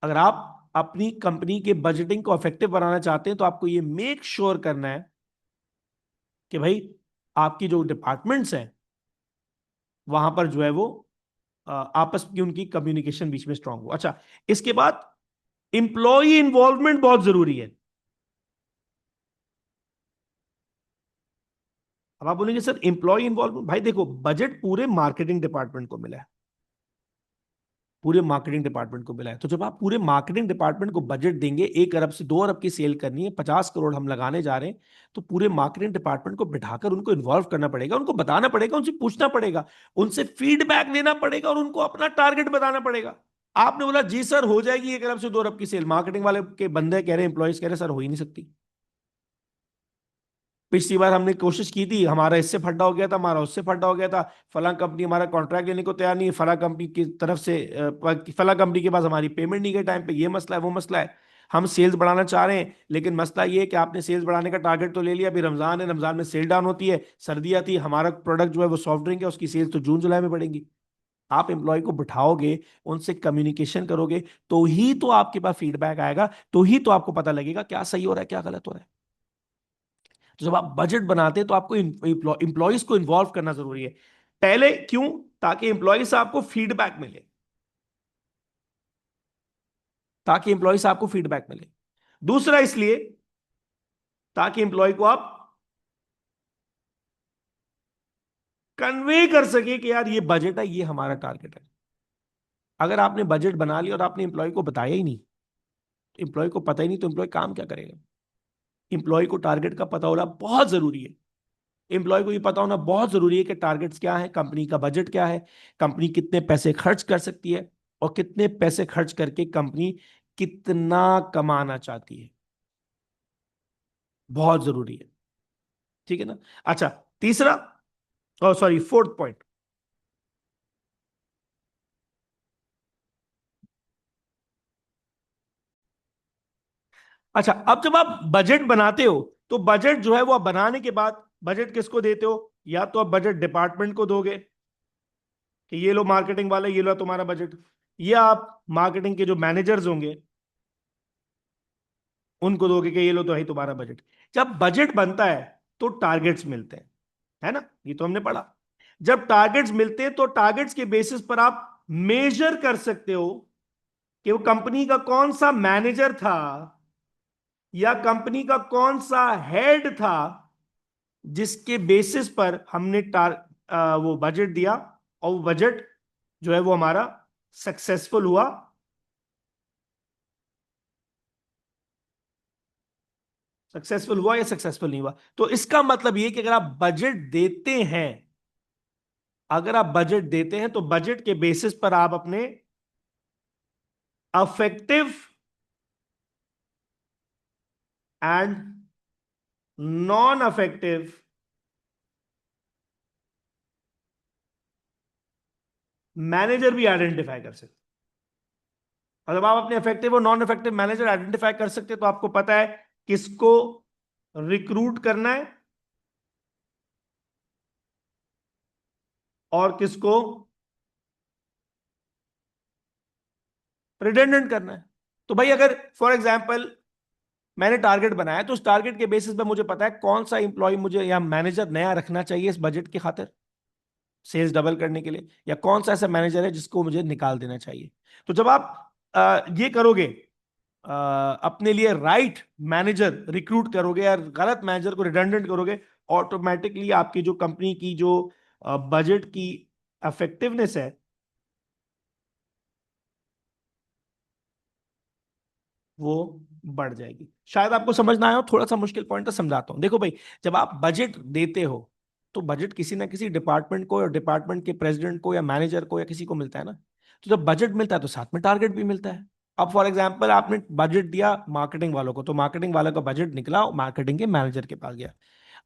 अगर आप अपनी कंपनी के बजटिंग को इफेक्टिव बनाना चाहते हैं, तो आपको ये मेक श्योर करना है कि भाई आपकी जो डिपार्टमेंट्स हैं, वहां पर जो है वो आपस की उनकी कम्युनिकेशन बीच में स्ट्रांग हो। अच्छा, इसके बाद इंप्लॉई इन्वॉल्वमेंट बहुत जरूरी है। अब आप बोलेंगे सर इंप्लॉई इन्वॉल्वमेंट, भाई देखो बजट पूरे मार्केटिंग डिपार्टमेंट को मिला है, पूरे मार्केटिंग डिपार्टमेंट को मिला है। तो जब आप पूरे मार्केटिंग डिपार्टमेंट को बजट देंगे, 1 अरब से 2 अरब की सेल करनी है, 50 करोड़ हम लगाने जा रहे हैं, तो पूरे मार्केटिंग डिपार्टमेंट को बिठाकर उनको इन्वॉल्व करना पड़ेगा, उनको बताना पड़ेगा, उनसे पूछना पड़ेगा, उनसे फीडबैक लेना पड़ेगा और उनको अपना टारगेट बताना पड़ेगा। आपने बोला जी सर हो जाएगी 1 अरब से 2 अरब की सेल, मार्केटिंग वाले के बंदे कह रहे हैं, एम्प्लॉइज कह रहे हैं सर हो ही नहीं सकती। पिछली बार हमने कोशिश की थी, हमारा इससे फटा हो गया था, हमारा उससे फटा हो गया था, फला कंपनी हमारा कॉन्ट्रैक्ट लेने को तैयार नहीं है, फला कंपनी की तरफ से फला कंपनी के पास हमारी पेमेंट नहीं गई टाइम पे, ये मसला है वो मसला है। हम सेल्स बढ़ाना चाह रहे हैं, लेकिन मसला ये है कि आपने सेल्स बढ़ाने का टारगेट तो ले लिया, अभी रमजान है, रमजान में सेल डाउन होती है, सर्दी आती है, हमारा प्रोडक्ट जो है वो सॉफ्ट ड्रिंक है, उसकी सेल्स तो जून जुलाई में बढ़ेंगी। आप एम्प्लॉय को बिठाओगे, उनसे कम्युनिकेशन करोगे, तो ही तो आपके पास फीडबैक आएगा, तो ही तो आपको पता लगेगा क्या सही हो रहा है क्या गलत हो रहा है। तो जब आप बजट बनाते हैं तो आपको इंप्लॉइज को इन्वॉल्व करना जरूरी है। पहले क्यों? ताकि इंप्लॉय से आपको फीडबैक मिले, ताकि इंप्लॉय से आपको फीडबैक मिले। दूसरा इसलिए ताकि इंप्लॉय को आप कन्वे कर सके कि यार ये बजट है, ये हमारा टारगेट है। अगर आपने बजट बना लिया और आपने इंप्लॉय को बताया ही नहीं, इंप्लॉय को पता ही नहीं, तो इंप्लॉय काम क्या करेगा? इंप्लॉय को टारगेट का पता होना बहुत जरूरी है। एम्प्लॉय को ये पता होना बहुत जरूरी है कि टारगेट्स क्या है, कंपनी का बजट क्या है, कंपनी कितने पैसे खर्च कर सकती है, और कितने पैसे खर्च करके कंपनी कितना कमाना चाहती है। बहुत जरूरी है। ठीक है ना? अच्छा, तीसरा, और सॉरी फोर्थ पॉइंट। अच्छा, अब जब आप बजट बनाते हो, तो बजट जो है वो आप बनाने के बाद बजट किसको देते हो? या तो आप बजट डिपार्टमेंट को दोगे कि ये लो मार्केटिंग वाले, ये लो तुम्हारा बजट, या आप मार्केटिंग के जो मैनेजर्स होंगे उनको दोगे कि ये लो तो है तुम्हारा बजट। जब बजट बनता है तो टारगेट्स मिलते हैं, है ना? ये तो हमने पढ़ा। जब टारगेट्स मिलते हैं तो टारगेट्स के बेसिस पर आप मेजर कर सकते हो कि वो कंपनी का कौन सा मैनेजर था, या कंपनी का कौन सा हेड था, जिसके बेसिस पर हमने वो बजट दिया, और वो बजट जो है वो हमारा सक्सेसफुल हुआ, सक्सेसफुल हुआ या सक्सेसफुल नहीं हुआ। तो इसका मतलब ये कि अगर आप बजट देते हैं, अगर आप बजट देते हैं तो बजट के बेसिस पर आप अपने affective and non affective manager भी आइडेंटिफाई कर सकते हैं। और जब आप अपने इफेक्टिव और नॉन इफेक्टिव मैनेजर आइडेंटिफाई कर सकते हैं तो आपको पता है किसको रिक्रूट करना है और किसको रिडेंडेंट करना है। तो भाई अगर फॉर एग्जांपल मैंने टारगेट बनाया, तो उस टारगेट के बेसिस पे मुझे पता है कौन सा इंप्लॉय मुझे या मैनेजर नया रखना चाहिए इस बजट की खातिर, सेल्स डबल करने के लिए, या कौन सा ऐसा मैनेजर है जिसको मुझे निकाल देना चाहिए। तो जब आप ये करोगे, अपने लिए राइट मैनेजर रिक्रूट करोगे या गलत मैनेजर को रिडंडेंट करोगे, ऑटोमेटिकली आपकी जो कंपनी की जो बजट की इफेक्टिवनेस है वो बढ़ जाएगी। शायद आपको समझ ना आया हो, थोड़ा सा मुश्किल पॉइंट है, समझाता हूं। देखो भाई, जब आप बजट देते हो तो बजट किसी ना किसी डिपार्टमेंट को, या डिपार्टमेंट के प्रेसिडेंट को या मैनेजर को या किसी को मिलता है ना। तो जब बजट मिलता है तो साथ में टारगेट भी मिलता है। अब फॉर एग्जांपल आपने बजट दिया मार्केटिंग वालों को, तो मार्केटिंग वालों का बजट निकला मार्केटिंग के मैनेजर के पास गया।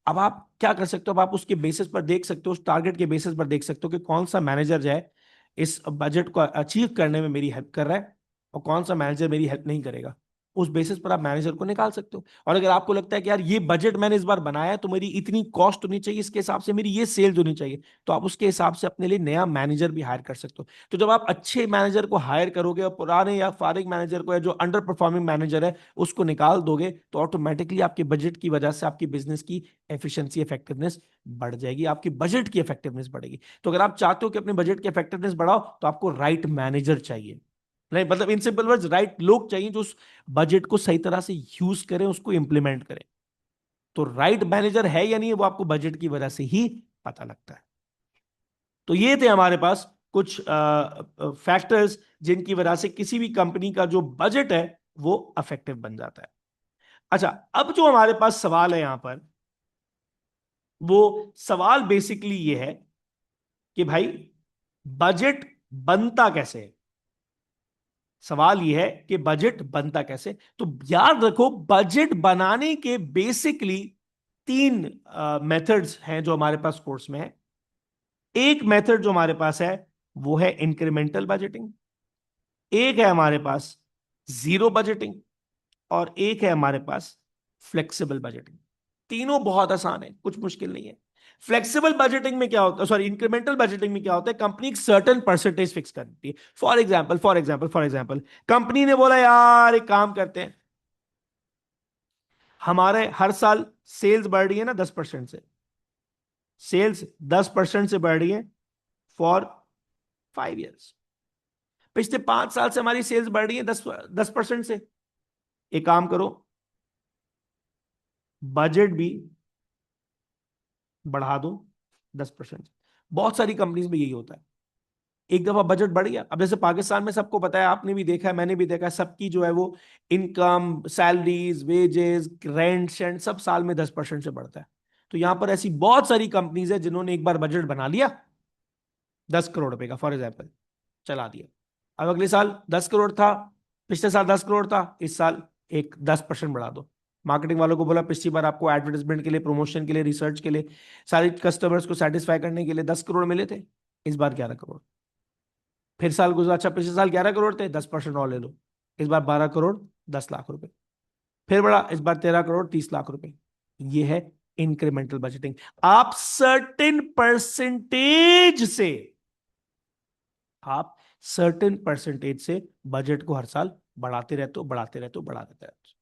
अब आप क्या कर सकते हो? अब आप उसके बेसिस पर देख सकते हो, उस टारगेट के बेसिस पर देख सकते हो कि कौन सा मैनेजर जो है इस बजट को अचीव करने में मेरी हेल्प कर रहा है, और कौन सा मैनेजर मेरी हेल्प नहीं करेगा। उस बेसिस पर आप मैनेजर को निकाल सकते हो। और अगर आपको लगता है कि यार ये बजट मैंने इस बार बनाया है तो मेरी इतनी कॉस्ट होनी चाहिए, इसके हिसाब से मेरी ये सेल्स होनी चाहिए, तो आप उसके हिसाब से अपने लिए नया मैनेजर भी हायर कर सकते हो। तो जब आप अच्छे मैनेजर को हायर करोगे और पुराने या फारिग मैनेजर को, या जो अंडर परफॉर्मिंग मैनेजर है उसको निकाल दोगे, तो ऑटोमेटिकली आपके बजट की वजह से आपकी बिजनेस की एफिशिएंसी इफेक्टिवनेस बढ़ जाएगी, आपकी बजट की इफेक्टिवनेस बढ़ेगी। तो अगर आप चाहते हो कि अपने बजट की इफेक्टिवनेस बढ़ाओ, तो आपको राइट मैनेजर चाहिए। नहीं मतलब इन सिंपल वर्ड्स, राइट लोग चाहिए जो उस बजट को सही तरह से यूज करें, उसको इंप्लीमेंट करें। तो राइट मैनेजर है या नहीं, वो आपको बजट की वजह से ही पता लगता है। तो ये थे हमारे पास कुछ फैक्टर्स जिनकी वजह से किसी भी कंपनी का जो बजट है वो अफेक्टिव बन जाता है। अच्छा, अब जो हमारे पास सवाल है यहां पर, वो सवाल बेसिकली ये है कि भाई बजट बनता कैसे है? सवाल यह है कि बजट बनता कैसे। तो याद रखो, बजट बनाने के बेसिकली तीन मेथड्स हैं जो हमारे पास कोर्स में है। एक मेथड जो हमारे पास है वो है इंक्रीमेंटल बजटिंग, एक है हमारे पास जीरो बजटिंग, और एक है हमारे पास फ्लेक्सिबल बजटिंग। तीनों बहुत आसान है, कुछ मुश्किल नहीं है। फ्लेक्सिबल बजटिंग में क्या होता है, सॉरी इंक्रीमेंटल बजटिंग में क्या होता है, कंपनी एक सर्टेन परसेंटेज फिक्स करती है। फॉर एग्जांपल कंपनी ने बोला यार एक काम करते हैं, हमारे हर साल सेल्स बढ़ रही है ना 10% से, सेल्स 10% से बढ़ रही है फॉर 5 ईयर्स। पिछले 5 साल से हमारी सेल्स बढ़ रही है 10% से। एक काम करो, बजट भी बढ़ा दो 10%। बहुत सारी कंपनीज में यही होता है, एक दफा बजट बढ़ गया। अब जैसे पाकिस्तान में सबको पता है, आपने भी देखा है मैंने भी देखा है, सबकी जो है वो income, salaries, wages, rent shunt सब साल में 10% से बढ़ता है। तो यहां पर ऐसी बहुत सारी कंपनीज है जिन्होंने एक बार बजट बना लिया 10 करोड़ रुपए का, फॉर एग्जाम्पल चला दिया। अब अगले साल 10 करोड़ था, पिछले साल 10 करोड़ था, इस साल एक 10% बढ़ा दो। मार्केटिंग वालों को बोला पिछली बार आपको एडवर्टाइजमेंट के लिए, प्रमोशन के लिए, रिसर्च के लिए, सारे कस्टमर्स को सेटिस्फाई करने के लिए 10 करोड़ मिले थे, इस बार 11 करोड़। फिर साल गुजरा, अच्छा पिछले साल 11 करोड़ थे, 10% और ले लो, इस बार 12 करोड़ 10 लाख रुपए। फिर बढ़ा, इस बार 13 करोड़ 30 लाख रुपए। ये है इंक्रीमेंटल बजटिंग। आप सर्टेन परसेंटेज से, आप सर्टेन परसेंटेज से बजट को हर साल बढ़ाते रहते हो, बढ़ाते रहते हो, बढ़ाते रहते हो।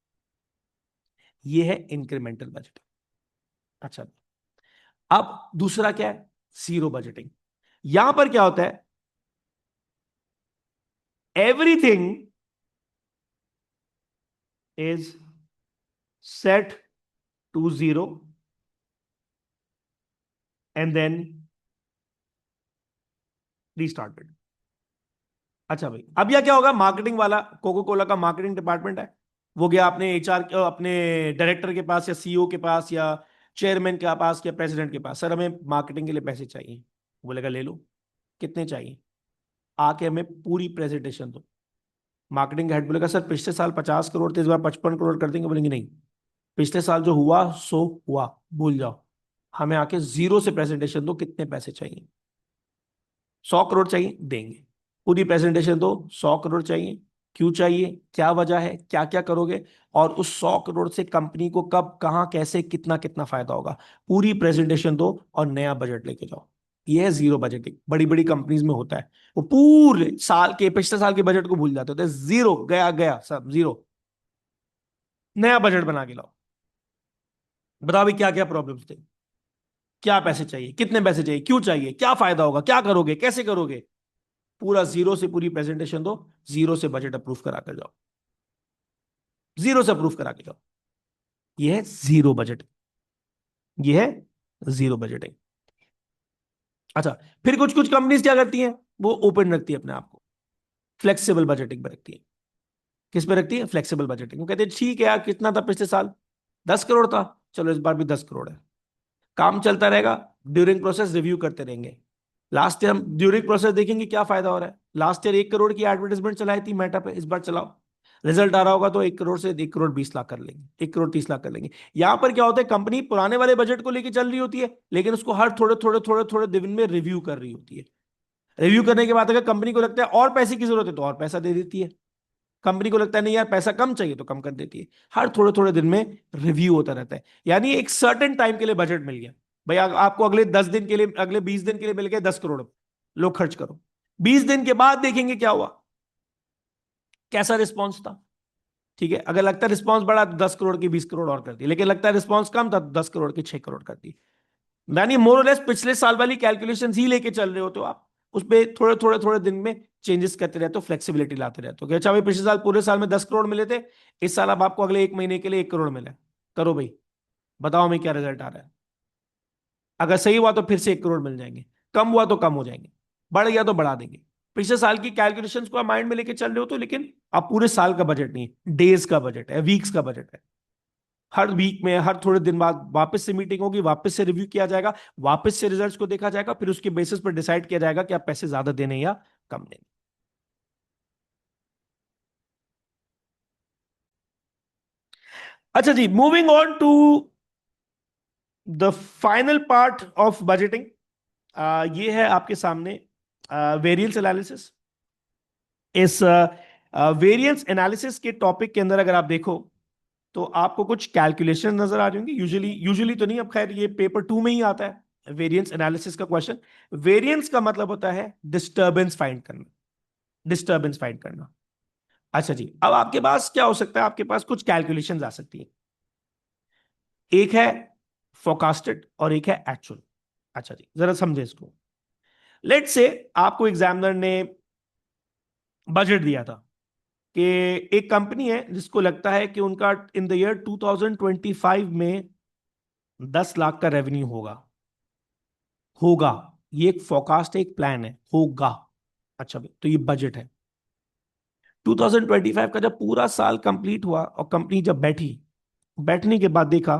ये है इंक्रीमेंटल बजटिंग। अच्छा, अब दूसरा क्या है, जीरो बजटिंग। यहां पर क्या होता है, everything is set to zero and then restarted. अच्छा भाई, अब यह क्या होगा, मार्केटिंग वाला, कोको कोला का मार्केटिंग डिपार्टमेंट है, वो गया अपने एचआर, अपने डायरेक्टर के पास या सीईओ के पास या चेयरमैन के पास या प्रेसिडेंट के पास, सर हमें मार्केटिंग के लिए पैसे चाहिए। बोलेगा ले लो, कितने चाहिए, आके हमें पूरी प्रेजेंटेशन दो। मार्केटिंग हेड बोलेगा सर पिछले साल 50 करोड़ थे, इस बार 55 करोड़ कर देंगे। बोलेंगे नहीं, पिछले साल जो हुआ सो हुआ, भूल जाओ, हमें आके जीरो से प्रेजेंटेशन दो, कितने पैसे चाहिए। 100 करोड़ चाहिए, देंगे। पूरी प्रेजेंटेशन दो, 100 करोड़ चाहिए, क्यों चाहिए, क्या वजह है, क्या क्या करोगे, और उस 100 करोड़ से कंपनी को कब, कहां, कैसे, कितना कितना फायदा होगा, पूरी प्रेजेंटेशन दो और नया बजट लेके जाओ। ये है जीरो बजटिंग। बड़ी बड़ी कंपनीज में होता है, वो पूरे साल के, पिछले साल के बजट को भूल जाते होते, जीरो गया गया सब जीरो, नया बजट बना के लाओ। बताओ भाई क्या क्या प्रॉब्लम्स थे, क्या पैसे चाहिए, कितने पैसे चाहिए, क्यों चाहिए, क्या फायदा होगा, क्या करोगे, कैसे करोगे, पूरा जीरो से पूरी प्रेजेंटेशन दो, जीरो से बजट अप्रूव करा कर जाओ, जीरो से अप्रूव करा के जाओ। ये है जीरो बजट, ये है जीरो बजटिंग। अच्छा, फिर कुछ कुछ कंपनीज क्या करती हैं, वो ओपन रखती है अपने आप को, फ्लेक्सिबल बजटिंग पे रखती है। किस पे रखती है, फ्लेक्सिबल बजटिंग। वो कहते हैं ठीक है यार, कितना था पिछले साल, 10 करोड़ था, चलो इस बार भी 10 करोड़ है, काम चलता रहेगा, ड्यूरिंग प्रोसेस रिव्यू करते रहेंगे। लास्ट ईयर हम ड्यूरिंग प्रोसेस देखेंगे क्या फायदा हो रहा है। लास्ट ईयर 1 करोड़ की एडवर्टाइजमेंट चलाई थी मेटा पे, इस बार चलाओ, रिजल्ट आ रहा होगा तो 1 करोड़ से 1 करोड़ 20 लाख कर लेंगे, 1 करोड़ 30 लाख कर लेंगे। यहां पर क्या होता है, कंपनी पुराने वाले बजट को लेकर चल रही होती है, लेकिन उसको हर थोड़े थोड़े थोड़े थोड़े दिन में रिव्यू कर रही होती है। रिव्यू करने के बाद अगर कंपनी को लगता है और पैसे की जरूरत है तो और पैसा दे देती है, कंपनी को लगता है नहीं यार पैसा कम चाहिए तो कम कर देती है। हर थोड़े थोड़े दिन में रिव्यू होता रहता है। यानी एक सर्टेन टाइम के लिए बजट मिल गया, भाई आपको अगले 10 दिन के लिए, अगले 20 दिन के लिए मिल गए 10 करोड़, लो खर्च करो। 20 दिन के बाद देखेंगे क्या हुआ, कैसा रिस्पॉन्स था। ठीक है, अगर लगता है रिस्पॉन्स बढ़ा तो 10 करोड़ की 20 करोड़ और कर दी, लेकिन लगता है रिस्पॉन्स कम था तो 10 करोड़ की 6 करोड़ कर दी। यानी मोर और लेस पिछले साल वाली कैलकुलेशन ही लेके चल रहे होते हो आप, उस पर थोड़े थोड़े थोड़े दिन में चेंजेस करते रहते हो, फ्लेक्सिबिलिटी लाते रहते हो कि अच्छा भाई पिछले साल पूरे साल में 10 करोड़ मिले थे, इस साल अब आपको अगले 1 महीने के लिए 1 करोड़ मिला है, करो भाई, बताओ हमें क्या रिजल्ट आ रहा है। अगर सही हुआ तो फिर से 1 करोड़ मिल जाएंगे, कम हुआ तो कम हो जाएंगे, बढ़ गया तो बढ़ा देंगे। पिछले साल की कैलकुलेशंस को आप माइंड में लेके चल रहे हो तो, लेकिन आप पूरे साल का बजट नहीं है, डेज का बजट है, वीक्स का बजट है। हर वीक में, हर थोड़े दिन बाद वापस से मीटिंग होगी, वापस से रिव्यू किया जाएगा, वापस से रिजल्ट्स को देखा जाएगा, फिर उसके बेसिस पर डिसाइड किया जाएगा कि आप पैसे ज्यादा देने या कम देने। अच्छा जी, moving on to the final part of budgeting. ये है आपके सामने वेरिएंस एनालिसिस। इस वेरिएंस एनालिसिस के टॉपिक के अंदर अगर आप देखो तो आपको कुछ कैलकुलेशन नजर आ रही होंगी। यूजुअली यूजुअली तो नहीं, अब खैर ये पेपर 2 में ही आता है वेरिएंस एनालिसिस का क्वेश्चन। वेरिएंस का मतलब होता है डिस्टरबेंस फाइंड करना। डिस्टरबेंस फाइंड करना। अच्छा जी, अब आपके पास क्या हो सकता है, आपके पास कुछ कैलकुलेशंस आ सकती है। एक है फोरकास्टेड और एक है एक्चुअल। अच्छा जी, जरा समझे इसको। लेट से आपको एग्जामिनर ने बजट दिया था कि एक कंपनी है जिसको लगता है कि उनका इन द ईयर 2025 में 10 लाख का रेवेन्यू होगा। होगा, ये एक फोरकास्ट है, एक प्लान है, होगा। अच्छा भाई, तो ये बजट है। 2025 का जब पूरा साल कंप्लीट हुआ और कंपनी जब बैठी, बैठने के बाद देखा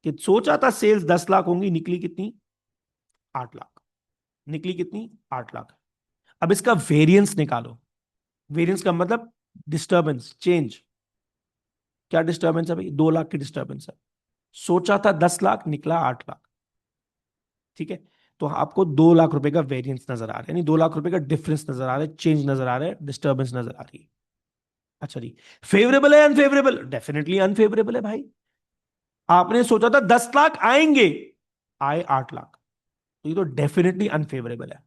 कि सोचा था सेल्स 10 लाख होंगी, निकली कितनी? 8 लाख। निकली कितनी? 8 लाख। अब इसका वेरिएंस निकालो। वेरिएंस का मतलब डिस्टर्बेंस, चेंज। क्या डिस्टर्बेंस है भाई? 2 लाख की डिस्टर्बेंस है। सोचा था 10 लाख, निकला 8 लाख। ठीक है, तो आपको 2 लाख रुपए का वेरिएंस नजर आ रहा है, यानी 2 लाख रुपए का डिफरेंस नजर आ रहा है, चेंज नजर आ रहा है, डिस्टर्बेंस नजर आ रही है। अच्छा जी, फेवरेबल है अनफेवरेबल? डेफिनेटली अनफेवरेबल है भाई। आपने सोचा था 10 लाख आएंगे, आए 8 लाख, तो ये तो डेफिनेटली अनफेवरेबल है।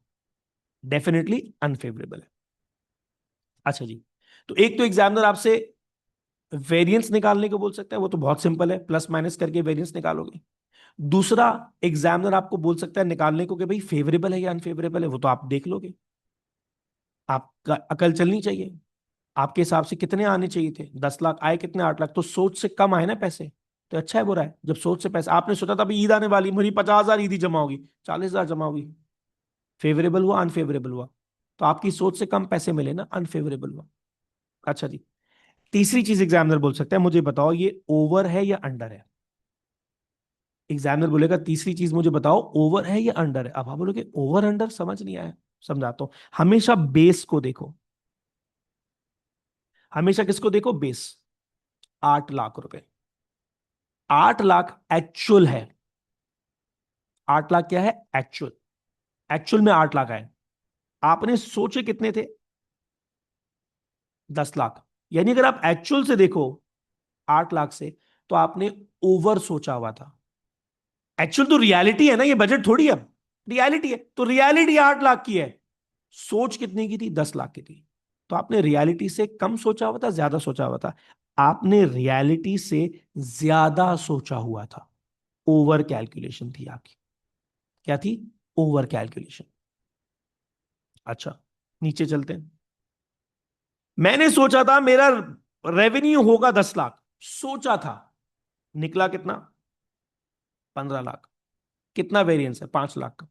डेफिनेटली अनफेवरेबल है। अच्छा जी, तो एक तो एग्जामिनर आपसे वेरिएंस निकालने को बोल सकता है, वो तो बहुत सिंपल है, प्लस माइनस करके वेरिएंस निकालोगे। दूसरा, एग्जामिनर आपको बोल सकता है निकालने को कि भाई फेवरेबल है या अनफेवरेबल है, वो तो आप देख लोगे। आपका अकल चलनी चाहिए। आपके हिसाब से कितने आने चाहिए थे? 10 लाख आए कितने? 8 लाख। तो सोच से कम आए ना पैसे, तो अच्छा है बुरा है? जब सोच से पैसे, आपने सोचा था अभी ईद आने वाली, मेरी 50,000 ईदी जमा होगी, 40,000 जमा होगी। फेवरेबल हुआ अनफेवरेबल हुआ? तो आपकी सोच से कम पैसे मिले ना, अनफेवरेबल हुआ। अच्छा जी, तीसरी चीज एग्जामिनर बोल सकता है, मुझे बताओ ये ओवर है या अंडर है। एग्जामिनर बोलेगा तीसरी चीज, मुझे बताओ ओवर है या अंडर है। अब आप बोलोगे ओवर अंडर समझ नहीं आया, समझाता हूं। हमेशा बेस को देखो। हमेशा किसको देखो? बेस। 8 लाख रुपए। 8 लाख एक्चुअल है। 8 लाख क्या है? एक्चुअल। एक्चुअल में 8 लाख आए। आपने सोचे कितने थे? 10 लाख। यानी अगर आप एक्चुअल से देखो 8 लाख से, तो आपने ओवर सोचा हुआ था। एक्चुअल तो रियलिटी है ना, ये बजट थोड़ी है। रियलिटी है, तो रियलिटी 8 लाख की है। सोच कितने की थी? 10 लाख की थी। तो आपने रियलिटी से कम सोचा हुआ था, ज्यादा सोचा हुआ था? आपने रियलिटी से ज्यादा सोचा हुआ था। ओवर कैलकुलेशन थी आपकी। क्या थी? Over calculation. अच्छा, नीचे चलते हैं। मैंने सोचा था मेरा रेवेन्यू होगा 10 लाख, सोचा था। निकला कितना? 15 लाख। कितना वेरिएंस है? 5 लाख का।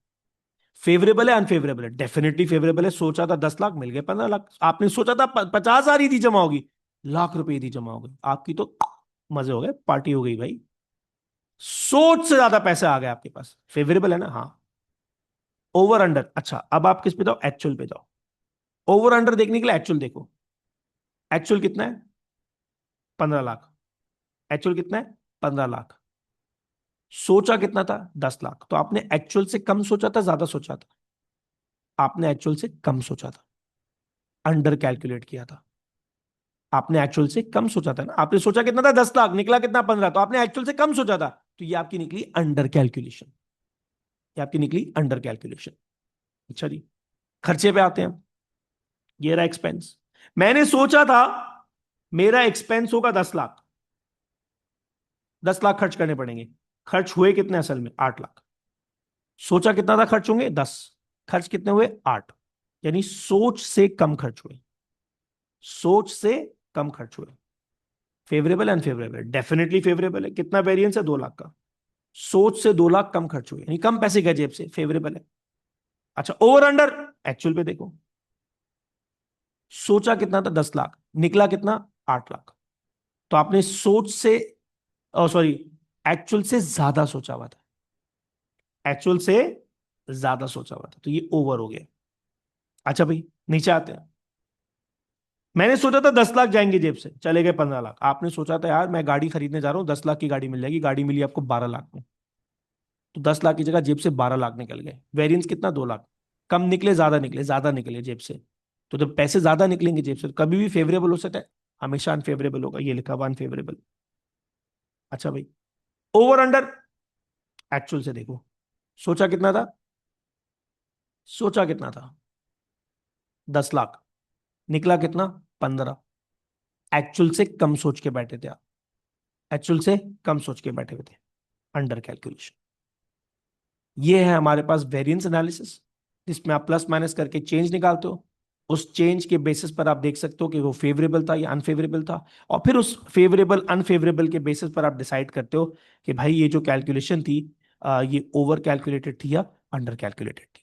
फेवरेबल है अनफेवरेबल है? डेफिनेटली फेवरेबल है। सोचा था 10 लाख, मिल गए 15 लाख। आपने सोचा था 50,000 ईदी जमा होगी, लाख रुपए ईदी जमा हो गई आपकी, तो मजे हो गए, पार्टी हो गई भाई। सोच से ज्यादा पैसे आ गए आपके पास, फेवरेबल है ना? हाँ। ओवर अंडर, अच्छा अब आप किस पे जाओ? एक्चुअल पे जाओ। ओवर अंडर देखने के लिए एक्चुअल देखो। एक्चुअल कितना है? 15 लाख। एक्चुअल कितना है? 15 लाख। सोचा कितना था? 10 लाख। तो आपने एक्चुअल से कम सोचा था, ज्यादा सोचा था? आपने एक्चुअल से कम सोचा था, अंडर कैलकुलेट किया था। आपने एक्चुअल से कम सोचा था ना। आपने सोचा कितना था? 10 लाख, निकला कितना? 15। तो आपने एक्चुअल से कम सोचा था, तो ये आपकी निकली अंडर कैलकुलेशन। ये आपकी निकली अंडर कैलकुलेशन। अच्छा जी, खर्चे पे आते हैं। ये रहा एक्सपेंस। मैंने सोचा था मेरा एक्सपेंस होगा 10 लाख, 10 लाख खर्च करने पड़ेंगे। खर्च हुए कितने असल में? 8 लाख। सोचा कितना था खर्च होंगे? 10। खर्च कितने हुए? 8। यानी सोच से कम खर्च हुए। सोच से कम खर्च हुए। Favourable unfavourable? डेफिनेटली फेवरेबल है। कितना वेरिएंस है? 2 लाख का। सोच से 2 लाख कम खर्च हुए, यानी कम पैसे गए जेब से, फेवरेबल है। अच्छा, ओवर अंडर? एक्चुअल पे देखो। सोचा कितना था? 10 लाख, निकला कितना? 8 लाख। तो आपने सोच से, सॉरी, एक्चुअल से ज्यादा सोचा हुआ था। एक्चुअल से ज्यादा सोचा हुआ था, तो ये ओवर हो गया। अच्छा भाई, नीचे आते हैं। मैंने सोचा था 10 लाख जाएंगे जेब से, चले गए 15 लाख। आपने सोचा था यार मैं गाड़ी खरीदने जा रहा हूँ, 10 लाख की गाड़ी मिल जाएगी, गाड़ी मिली आपको 12 लाख में। तो 10 लाख की जगह जेब से 12 लाख निकल गए। वेरिएंस कितना? 2 लाख। कम निकले, ज्यादा निकले? ज्यादा निकले जेब से। तो जब पैसे ज्यादा निकलेंगे जेब से तो कभी भी फेवरेबल हो सकता है, हमेशा अनफेवरेबल होगा। ये लिखा हुआ अनफेवरेबल। अच्छा भाई, ओवर अंडर एक्चुअल से देखो। सोचा कितना था? सोचा कितना था? 10 लाख। निकला कितना? 15। एक्चुअल से कम सोच के बैठे थे आप। एक्चुअल से कम सोच के बैठे हुए थे। Under calculation. ये है हमारे पास वेरिएंस एनालिसिस, जिसमें आप प्लस माइनस करके चेंज निकालते हो। उस चेंज के बेसिस पर आप देख सकते हो कि वो फेवरेबल था या अनफेवरेबल था। और फिर उस फेवरेबल अनफेवरेबल के बेसिस पर आप डिसाइड करते हो कि भाई ये जो कैलकुलेशन थी, ये ओवर कैलकुलेटेड थी या अंडर कैलकुलेटेड थी।